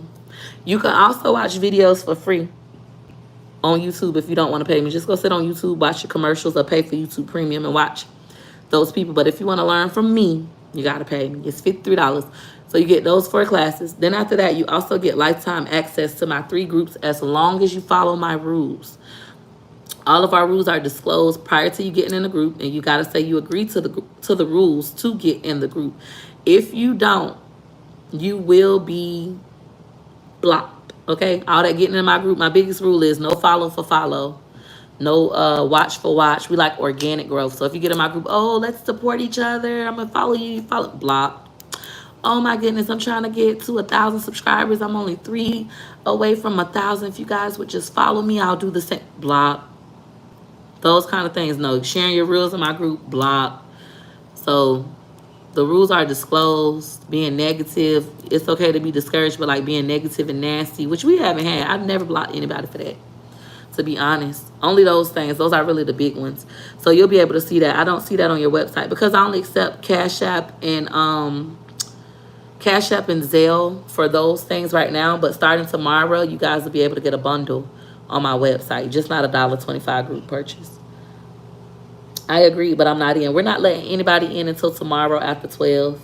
A: You can also watch videos for free on YouTube if you don't want to pay me. Just go sit on YouTube, watch your commercials, or pay for YouTube Premium and watch those people. But if you want to learn from me, you got to pay me. It's $53. So you get those 4 classes. Then after that, you also get lifetime access to my 3 groups as long as you follow my rules. All of our rules are disclosed prior to you getting in the group, and you got to say you agree to the rules to get in the group. If you don't, you will be blocked, okay? All that getting in my group, my biggest rule is no follow for follow, no watch for watch. We like organic growth. So if you get in my group, oh, let's support each other, I'm going to follow you, follow, block. Oh my goodness, I'm trying to get to 1,000 subscribers. I'm only 3 away from 1,000. If you guys would just follow me, I'll do the same, block. Those kind of things. No, sharing your rules in my group, block. So the rules are disclosed. Being negative, it's okay to be discouraged, but like being negative and nasty, which we haven't had. I've never blocked anybody for that, to be honest. Only those things. Those are really the big ones. So you'll be able to see that. I don't see that on your website because I only accept Cash App and Zelle for those things right now. But starting tomorrow, you guys will be able to get a bundle on my website, just not a $1.25 group purchase. I agree, but I'm not in. We're not letting anybody in until tomorrow after 12.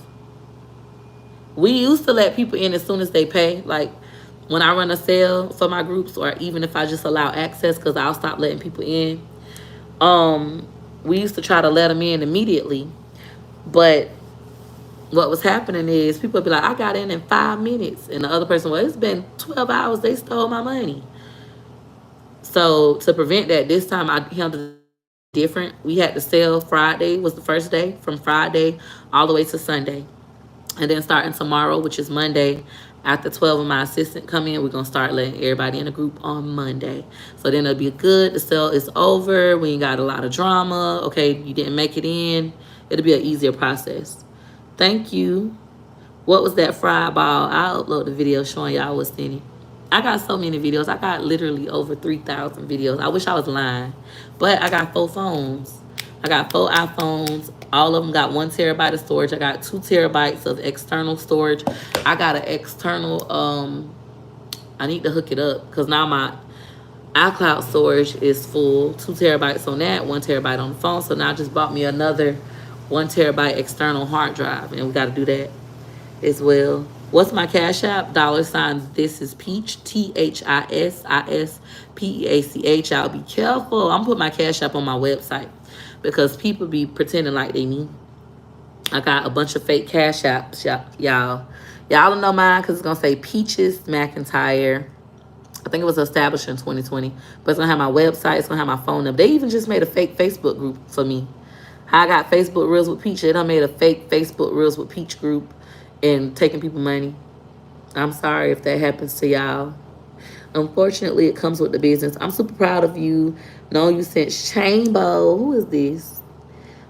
A: We used to let people in as soon as they pay. Like when I run a sale for my groups, or even if I just allow access, because I'll stop letting people in. We used to try to let them in immediately. But what was happening is people would be like, I got in 5 minutes. And the other person, well, it's been 12 hours. They stole my money. So to prevent that, this time I handled it different. We had to sell Friday was the first day, from Friday all the way to Sunday. And then starting tomorrow, which is Monday, after 12 and my assistant come in, we're going to start letting everybody in the group on Monday. So then it'll be good. The sale is over. We ain't got a lot of drama. Okay, you didn't make it in. It'll be an easier process. Thank you. What was that fried ball? I'll upload the video showing y'all what's in it. I got so many videos. I got literally over 3,000 videos. I wish I was lying. But I got 4 phones. I got 4 iPhones. All of them got 1 terabyte of storage. I got 2 terabytes of external storage. I got an external, I need to hook it up because now my iCloud storage is full. 2 terabytes on that, 1 terabyte on the phone. So now I just bought me another 1 terabyte external hard drive. And we got to do that as well. What's my Cash App? $ This is Peach. THISISPEACH. Y'all be careful. I'm putting my Cash App on my website because people be pretending like they me. I got a bunch of fake Cash Apps, y'all. Y'all don't know mine because it's going to say Peaches McIntyre. I think it was established in 2020. But it's going to have my website. It's going to have my phone number. They even just made a fake Facebook group for me. How I got Facebook Reels with Peach. They done made a fake Facebook Reels with Peach group and taking people money. I'm sorry if that happens to y'all. Unfortunately, it comes with the business. I'm super proud of you. Knowing you since Chambo. Who is this?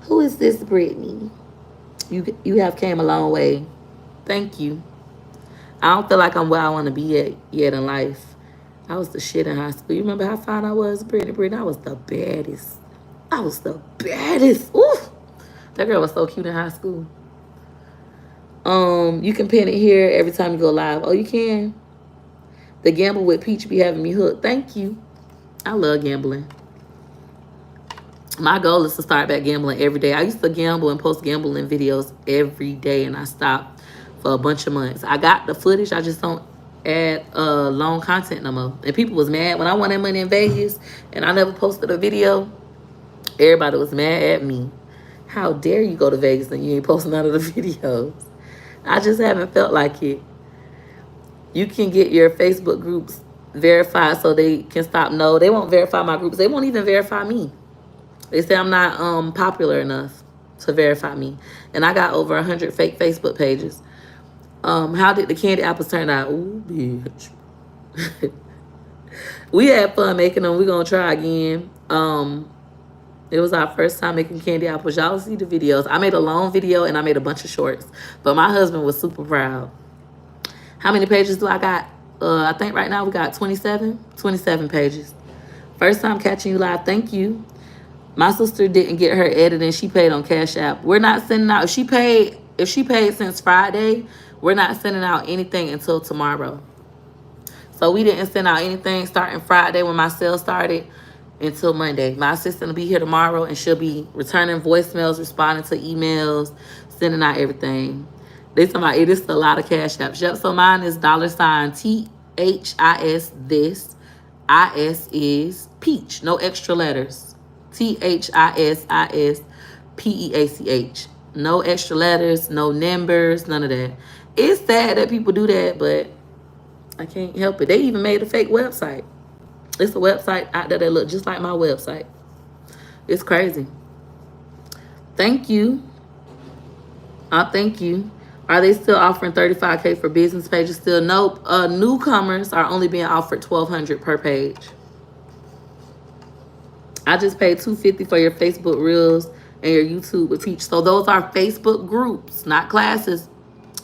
A: Who is this, Brittany? You have came a long way. Thank you. I don't feel like I'm where I want to be at yet in life. I was the shit in high school. You remember how fine I was, Brittany? Brittany, I was the baddest. I was the baddest. Ooh, that girl was so cute in high school. You can pin it here every time you go live. Oh, you can? The Gamble with Peach be having me hooked. Thank you. I love gambling. My goal is to start back gambling every day. I used to gamble and post gambling videos every day, and I stopped for a bunch of months. I got the footage. I just don't add long content no more. And people was mad when I won that money in Vegas, and I never posted a video. Everybody was mad at me. How dare you go to Vegas and you ain't posting none of the videos? I just haven't felt like it. You can get your Facebook groups verified so they can stop. No, they won't verify my groups. They won't even verify me. They say I'm not popular enough. to verify me. And I got over 100 fake Facebook pages. How did the candy apples turn out? Ooh, bitch. We had fun making them. We're going to try again. It was our first time making candy apples. Y'all see the videos. I made a long video and I made a bunch of shorts. But my husband was super proud. How many pages do I got? I think right now we got 27. 27 pages. First time catching you live. Thank you. My sister didn't get her editing. She paid on Cash App. We're not sending out. If she paid since Friday, we're not sending out anything until tomorrow. So we didn't send out anything starting Friday when my sale started until Monday. My assistant will be here tomorrow and she'll be returning voicemails, responding to emails, sending out everything. They talking about it is a lot of Cash Apps. Yep, so mine is $THIS this. IS is peach. No extra letters. THISISPEACH. No extra letters, no numbers, none of that. It's sad that people do that, but I can't help it. They even made a fake website. It's a website out there that look just like my website. It's crazy. Thank you. Thank you. Are they still offering $35K for business pages still? Nope. Newcomers are only being offered $1,200 per page. I just paid $250 for your Facebook Reels and your YouTube with Peach. So those are Facebook groups, not classes.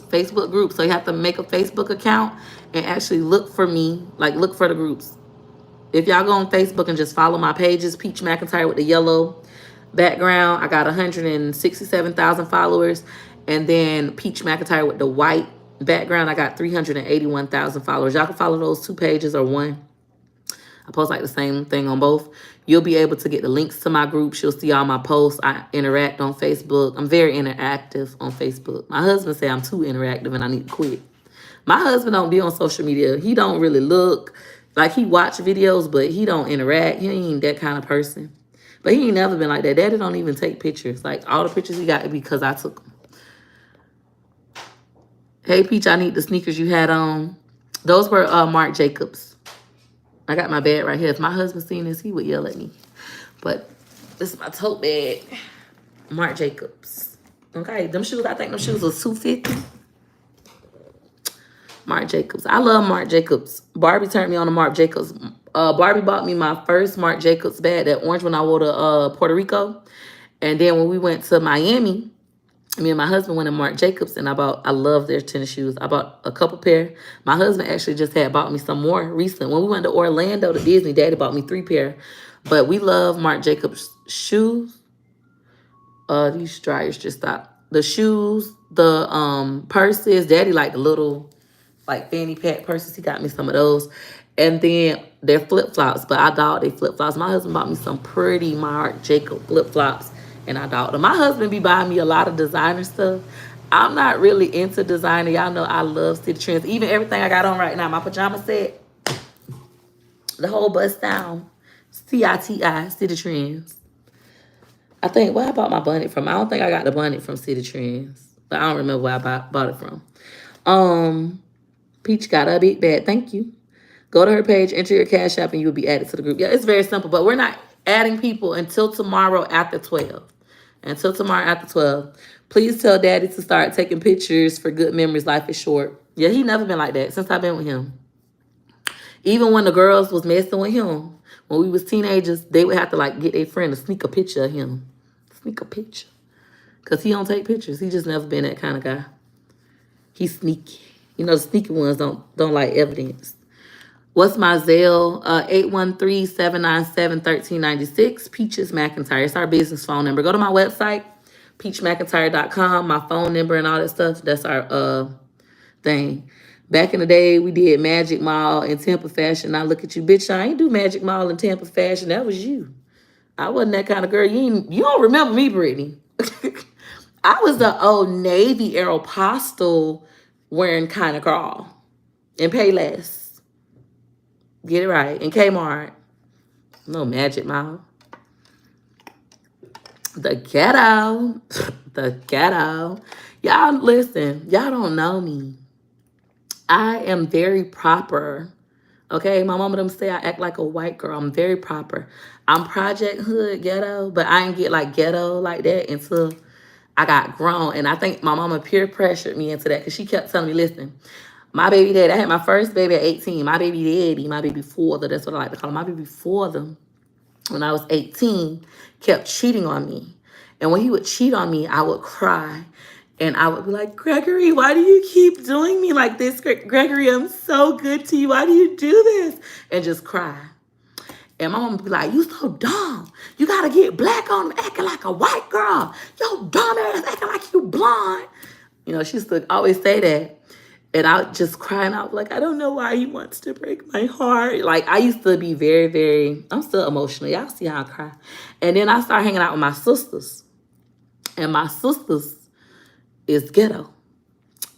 A: Facebook groups. So you have to make a Facebook account and actually look for me, like look for the groups. If y'all go on Facebook and just follow my pages, Peach McIntyre with the yellow background, I got 167,000 followers. And then Peach McIntyre with the white background, I got 381,000 followers. Y'all can follow those two pages or one. I post like the same thing on both. You'll be able to get the links to my groups. You'll see all my posts. I interact on Facebook. I'm very interactive on Facebook. My husband say I'm too interactive and I need to quit. My husband don't be on social media. He don't really look. Like, he watch videos, but he don't interact. He ain't that kind of person. But he ain't never been like that. Daddy don't even take pictures. Like, all the pictures he got because I took them. Hey, Peach, I need the sneakers you had on. Those were Marc Jacobs. I got my bag right here. If my husband seen this, he would yell at me. But this is my tote bag. Marc Jacobs. Okay, them shoes, I think them shoes was $250. Marc Jacobs. I love Marc Jacobs. Barbie turned me on to Marc Jacobs. Barbie bought me my first Marc Jacobs bag, that orange one I wore to Puerto Rico. And then when we went to Miami, me and my husband went to Marc Jacobs, and I love their tennis shoes. I bought a couple pair. My husband actually just had bought me some more recent. When we went to Orlando to Disney, Daddy bought me 3 pair. But we love Marc Jacobs shoes. These dryers just stopped. The shoes, the purses. Daddy like the little like fanny pack purses. He got me some of those. And then they're flip-flops, but I dog they flip-flops. My husband bought me some pretty Marc Jacobs flip-flops, and I dog them. My husband be buying me a lot of designer stuff. I'm not really into designer. Y'all know I love City Trends. Even everything I got on right now, my pajama set, the whole bust down, CITI, City Trends. I think where I bought my bonnet from. I don't think I got the bonnet from City Trends, but I don't remember where I bought it from. Peach got a big bag. Thank you. Go to her page, enter your Cash App, and you'll be added to the group. Yeah, it's very simple, but we're not adding people until tomorrow after 12. Until tomorrow after 12. Please tell Daddy to start taking pictures for good memories. Life is short. Yeah, he never been like that since I've been with him. Even when the girls was messing with him, when we was teenagers, they would have to like get their friend to sneak a picture of him. Sneak a picture. Because he don't take pictures. He just never been that kind of guy. He's sneaky. You know, the sneaky ones don't like evidence. What's my Zelle? 813-797-1396. Peaches McIntyre. It's our business phone number. Go to my website, peachmcintyre.com. My phone number and all that stuff. That's our thing. Back in the day, we did Magic Mall and Tampa Fashion. Now look at you, bitch. I ain't do Magic Mall and Tampa Fashion. That was you. I wasn't that kind of girl. You don't remember me, Brittany. I was the old Navy Aeropostale wearing kind of girl. And Payless. Get it right. In Kmart. No Magic Mall. The ghetto. The ghetto. Y'all listen. Y'all don't know me. I am very proper. Okay? My mama them say I act like a white girl. I'm very proper. I'm Project Hood ghetto, but I ain't get like ghetto like that until I got grown. And I think my mama peer pressured me into that because she kept telling me, listen, my baby daddy, I had my first baby at 18. My baby daddy, my baby father, that's what I like to call him. My baby father, when I was 18, kept cheating on me. And when he would cheat on me, I would cry. And I would be like, Gregory, why do you keep doing me like this? Gregory, I'm so good to you. Why do you do this? And just cry. And my mom would be like, you so dumb. You got to get black on him acting like a white girl. Yo, dumb ass acting like you blonde. You know, she used to always say that. And I would just cry and I was like, I don't know why he wants to break my heart. Like, I used to be very, very, I'm still emotional. Y'all see how I cry. And then I started hanging out with my sisters. And my sisters is ghetto.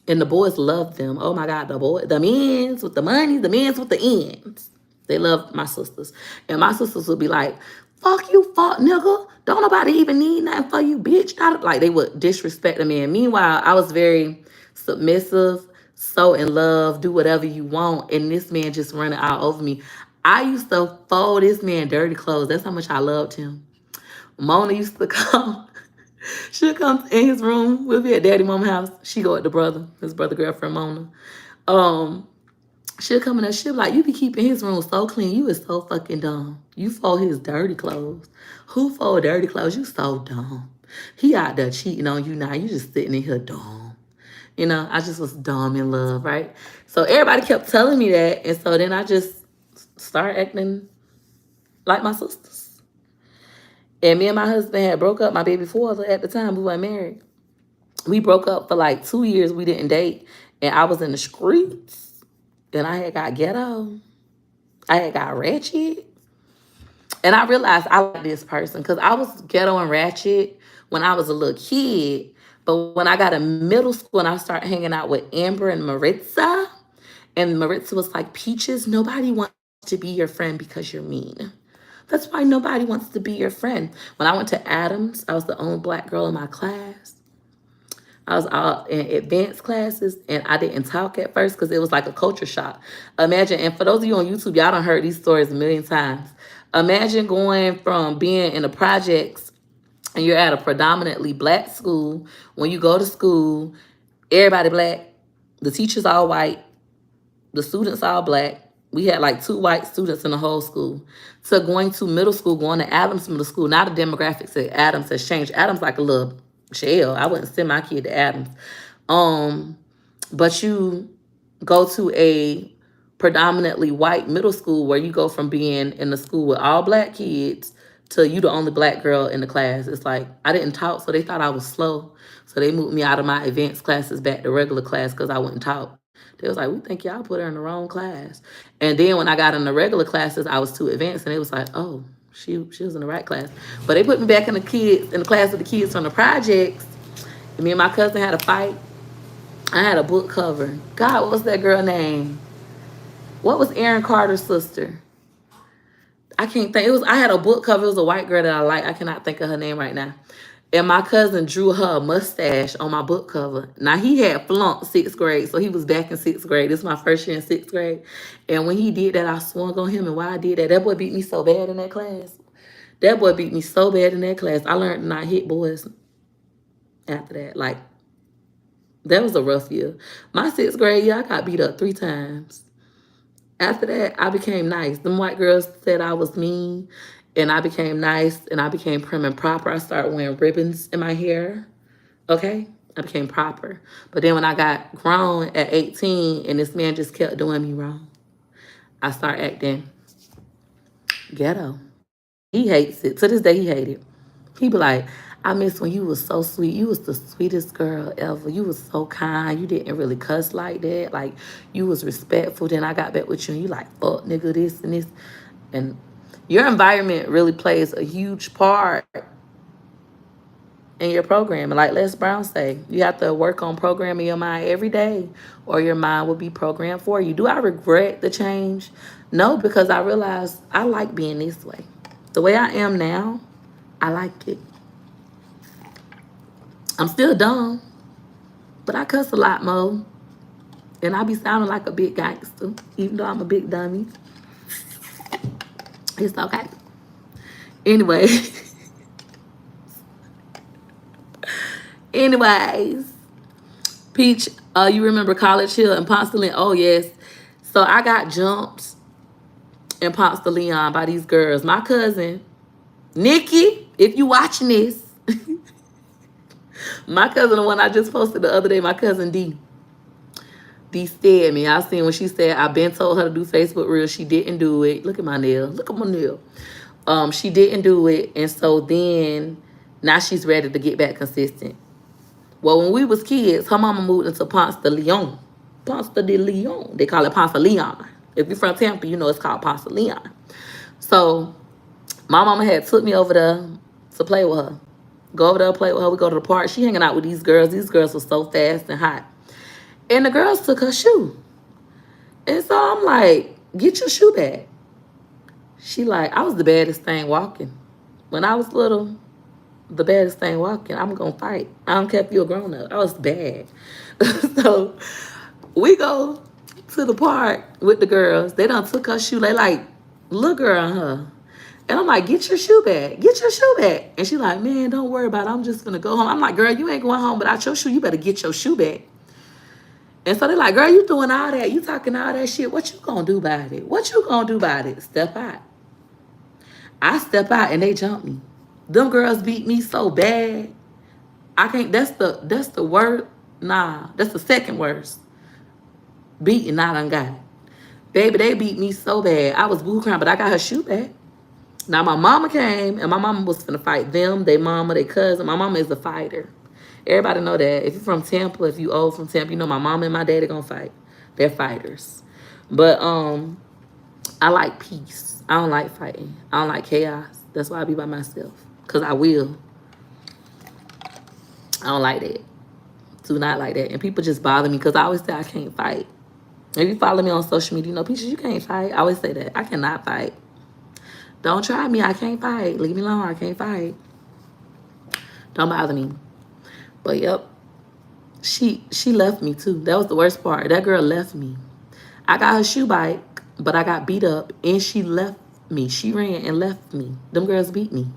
A: And the boys love them. Oh my God, the men's with the money, the men's with the ends. They love my sisters. And my sisters would be like, fuck you, fuck nigga. Don't nobody even need nothing for you, bitch. Like, they would disrespect the man. Meanwhile, I was very submissive, so in love, do whatever you want. And this man just running all over me. I used to fold this man dirty clothes. That's how much I loved him. Mona used to come. She'll come in his room. We'll be at Daddy Mama's house. She go with the brother, his brother girlfriend Mona. She'll come in there. She'll be like, you be keeping his room so clean. You is so fucking dumb. You fold his dirty clothes. Who fold dirty clothes? You so dumb. He out there cheating on you now. You just sitting in here dumb. You know, I just was dumb in love, right? So everybody kept telling me that. And so then I just started acting like my sisters. And me and my husband had broke up. My baby father at the time, we weren't married. We broke up for like 2 years. We didn't date. And I was in the streets. And I had got ghetto. I had got ratchet. And I realized I like this person because I was ghetto and ratchet when I was a little kid. But when I got in middle school and I started hanging out with Amber and Maritza, and Maritza was like, Peaches, nobody wants to be your friend because you're mean. That's why nobody wants to be your friend. When I went to Adams, I was the only black girl in my class. I was all in advanced classes, and I didn't talk at first because it was like a culture shock. Imagine, and for those of you on YouTube, y'all done heard these stories a million times. Imagine going from being in the projects and you're at a predominantly black school. When you go to school, everybody black, the teachers all white, the students all black. We had like 2 white students in the whole school. So going to middle school, going to Adams Middle School, now the demographics at Adams has changed. Adams like a little jail. I wouldn't send my kid to Adams. But you go to a predominantly white middle school where you go from being in the school with all black kids to you the only black girl in the class. It's like I didn't talk, so they thought I was slow. So they moved me out of my advanced classes back to regular class because I wouldn't talk. They was like, we think y'all put her in the wrong class. And then when I got in the regular classes, I was too advanced, and they was like, oh, she was in the right class. But they put me back in the class with the kids from the projects. And me and my cousin had a fight. I had a book cover. God, what was that girl name? What was Aaron Carter's sister? I can't think. I had a book cover. It was a white girl that I like. I cannot think of her name right now. And my cousin drew her mustache on my book cover. Now, he had flunked 6th grade, so he was back in 6th grade. This is my first year in 6th grade. And when he did that, I swung on him. And why I did that, that boy beat me so bad in that class. That boy beat me so bad in that class. I learned to not hit boys after that. Like, that was a rough year. My 6th grade year, I got beat up 3 times. After that, I became nice. Them white girls said I was mean, and I became nice, and I became prim and proper. I started wearing ribbons in my hair, okay? I became proper. But then when I got grown at 18, and this man just kept doing me wrong, I started acting ghetto. He hates it. To this day, he hates it. He be like, I miss when you was so sweet. You was the sweetest girl ever. You was so kind. You didn't really cuss like that. Like, you was respectful. Then I got back with you, and you like, fuck, nigga, this and this. And your environment really plays a huge part in your programming. Like Les Brown say, you have to work on programming your mind every day, or your mind will be programmed for you. Do I regret the change? No, because I realized I like being this way. The way I am now, I like it. I'm still dumb, but I cuss a lot more. And I be sounding like a big gangster, even though I'm a big dummy. It's okay. Anyway. Anyways, Peach, you remember College Hill and Ponce de Leon? Oh, yes. So I got jumped in Ponce de Leon by these girls. My cousin, Nikki, if you watching this, my cousin, the one I just posted the other day, my cousin D. D stared me. I seen when she said, I been told her to do Facebook Reels. She didn't do it. Look at my nail. Look at my nail. She didn't do it. And so then, now she's ready to get back consistent. Well, when we was kids, her mama moved into Ponce de Leon. Ponce de Leon. They call it Ponce de Leon. If you're from Tampa, you know it's called Ponce de Leon. So my mama had took me over there to play with her. Go over there, play with her. We go to the park. She hanging out with these girls. These girls were so fast and hot. And the girls took her shoe. And so I'm like, get your shoe back. She like, I was the baddest thing walking. When I was little, the baddest thing walking, I'm going to fight. I don't care if you're a grown up. I was bad. So we go to the park with the girls. They done took her shoe. They like, look girl on her. And I'm like, get your shoe back. Get your shoe back. And she like, man, don't worry about it. I'm just going to go home. I'm like, girl, you ain't going home without your shoe. You better get your shoe back. And so they're like, girl, you doing all that. You talking all that shit. What you going to do about it? What you going to do about it? Step out. I step out and they jump me. Them girls beat me so bad. I can't, that's the word. Nah, that's the second worst. Beating, I done got it. Baby, they beat me so bad. I was boo crying, but I got her shoe back. Now my mama came and my mama was finna fight them, they mama, they cousin. My mama is a fighter. Everybody know that. If you're from Tampa, if you old from Tampa, you know my mama and my daddy gonna fight. They're fighters. But I like peace. I don't like fighting. I don't like chaos. That's why I be by myself. Cause I will. I don't like that. Do not like that. And people just bother me because I always say I can't fight. If you follow me on social media, you know, Peaches, you can't fight. I always say that. I cannot fight. Don't try me. I can't fight. Leave me alone. I can't fight. Don't bother me. But yep, she left me too. That was the worst part. That girl left me. I got her shoe bike, but I got beat up and she left me. She ran and left me. Them girls beat me.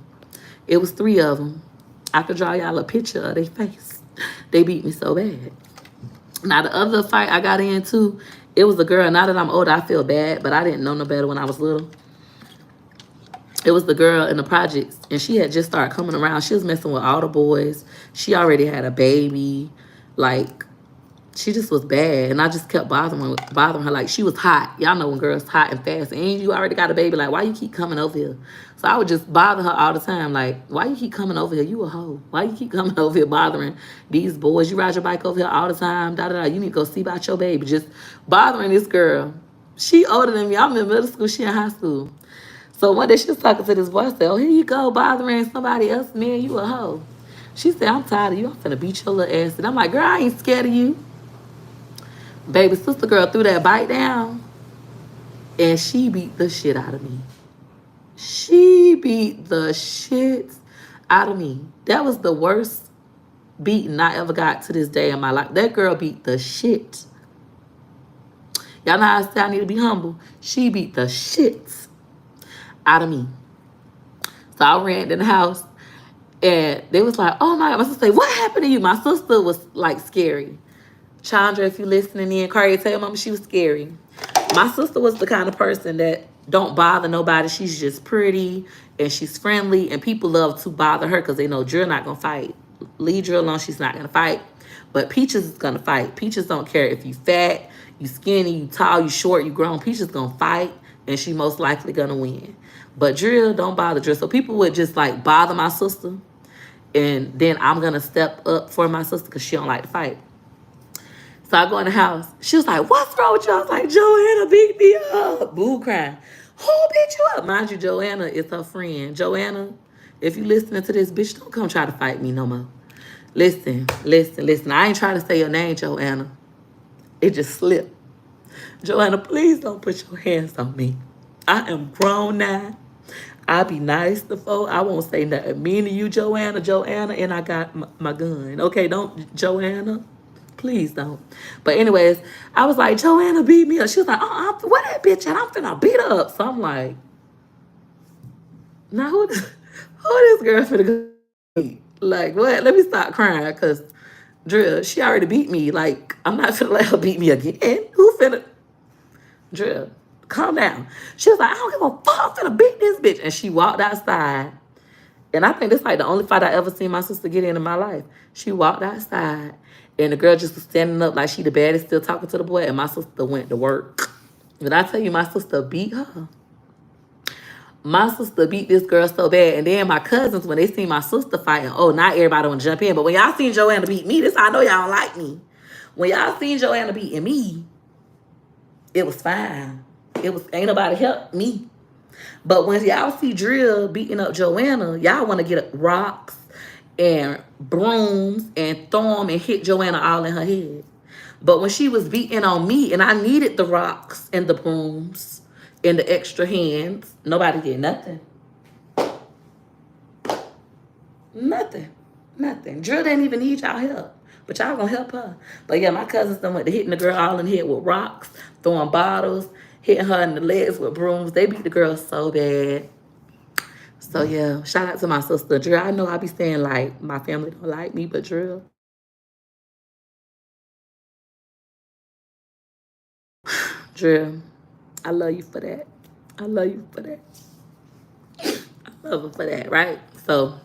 A: It was 3 of them. I could draw y'all a picture of their face. They beat me so bad. Now the other fight I got into, it was a girl. Now that I'm older, I feel bad, but I didn't know no better when I was little. It was the girl in the projects, and she had just started coming around. She was messing with all the boys. She already had a baby. Like, she just was bad, and I just kept bothering her. Like, she was hot. Y'all know when girls hot and fast, and you already got a baby. Like, why you keep coming over here? So I would just bother her all the time. Like, why you keep coming over here? You a hoe. Why you keep coming over here bothering these boys? You ride your bike over here all the time. Da-da-da. You need to go see about your baby. Just bothering this girl. She older than me. I'm in middle school. She in high school. So one day she was talking to this boy. I said, oh, here you go, bothering somebody else. Man, you a hoe. She said, I'm tired of you. I'm finna beat your little ass. And I'm like, girl, I ain't scared of you. Baby, sister girl threw that bite down. And she beat the shit out of me. She beat the shit out of me. That was the worst beating I ever got to this day in my life. That girl beat the shit. Y'all know how I say I need to be humble. She beat the shit out of me. So I ran in the house and they was like, oh my God. My sister said, what happened to you? My sister was like scary. Chandra, if you listening in, Carrie, tell your mama she was scary. My sister was the kind of person that don't bother nobody. She's just pretty and she's friendly and people love to bother her because they know Drill not going to fight. Leave Drill alone, she's not going to fight. But Peaches is going to fight. Peaches don't care if you fat, you skinny, you tall, you short, you grown. Peaches going to fight and she most likely going to win. But Drill, don't bother Drill. So people would just like bother my sister and then I'm going to step up for my sister because she don't like to fight. So I go in the house. She was like, what's wrong with you? I was like, Joanna beat me up. Boo crying. Who beat you up? Mind you, Joanna is her friend. Joanna, if you listening to this, bitch, don't come try to fight me no more. Listen. I ain't trying to say your name, Joanna. It just slipped. Joanna, please don't put your hands on me. I am grown now. I'll be nice to folk. I won't say nothing mean to you, Joanna, and I got my gun. Okay, don't, Joanna. Please don't. But anyways, I was like, Joanna beat me up. She was like, where that bitch at? I'm finna beat her up. So I'm like, now who this girl finna go? Like, what? Let me stop crying, because Drill, she already beat me. Like, I'm not finna let her beat me again. Who finna? Drill, calm down. She was like, I don't give a fuck, I'm finna beat this bitch. And she walked outside. And I think this like the only fight I ever seen my sister get in my life. She walked outside, and the girl just was standing up like she the baddest, still talking to the boy, and my sister went to work. When I tell you my sister beat her, my sister beat this girl so bad. And then my cousins, when they see my sister fighting, oh, not everybody want to jump in. But when y'all seen Joanna beat me, this I know y'all don't like me. When y'all seen Joanna beating me, it was fine. It was, ain't nobody help me. But when y'all see Drill beating up Joanna, y'all want to get rocks and brooms and throw them and hit Joanna all in her head. But when she was beating on me and I needed the rocks and the brooms and the extra hands, nobody did nothing. Nothing. Nothing. Drill didn't even need y'all help. But y'all gonna help her. But yeah, my cousins done went to hitting the girl all in the head with rocks, throwing bottles, hitting her in the legs with brooms. They beat the girl so bad. So yeah, shout out to my sister Drill. I know I be saying like my family don't like me, but Drill, Drill, I love you for that. I love you for that. I love her for that, right? So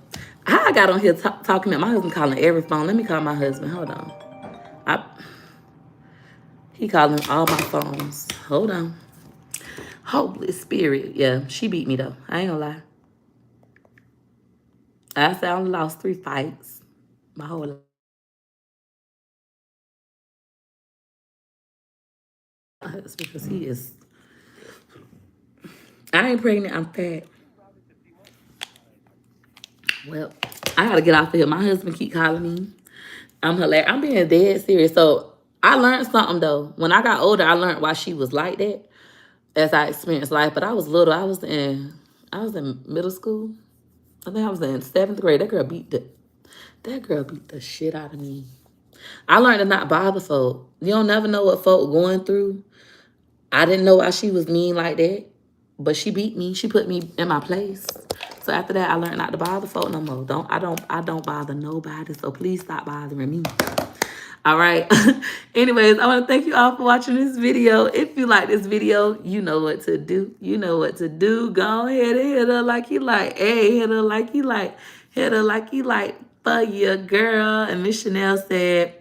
A: how I got on here talking to my husband calling every phone. Let me call my husband. Hold on. He calling all my phones. Hold on. Holy Spirit. Yeah, she beat me though. I ain't gonna lie. I said I only lost 3 fights my whole life. Because he is. I ain't pregnant. I'm fat. Well, I gotta get off of here. My husband keep calling me. I'm hilarious. I'm being dead serious. So I learned something though. When I got older, I learned why she was like that as I experienced life. But I was little. I was in middle school. I think I was in 7th grade. That girl beat the shit out of me. I learned to not bother folk. You don't never know what folk going through. I didn't know why she was mean like that. But she beat me. She put me in my place. So after that, I learned not to bother folk no more. I don't bother nobody. So please stop bothering me. All right. Anyways, I want to thank you all for watching this video. If you like this video, you know what to do. You know what to do. Go ahead and hit her like you like. Hey, hit her like you like. Hit her like you like for your girl. And Miss Chanel said,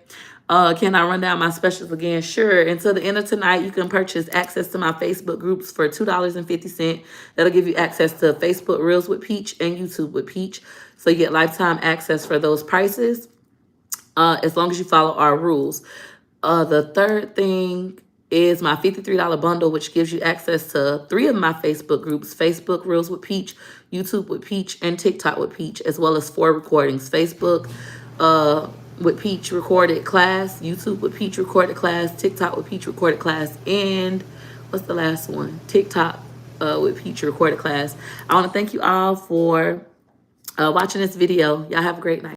A: can I run down my specials again? Sure. Until the end of tonight, you can purchase access to my Facebook groups for $2.50. That'll give you access to Facebook Reels with Peach and YouTube with Peach. So you get lifetime access for those prices. As long as you follow our rules. The third thing is my $53 bundle, which gives you access to 3 of my Facebook groups: Facebook Reels with Peach, YouTube with Peach, and TikTok with Peach, as well as 4 recordings: Facebook with Peach recorded class, YouTube with Peach recorded class, TikTok with Peach recorded class, and what's the last one? TikTok with Peach recorded class. I want to thank you all for watching this video. Y'all have a great night.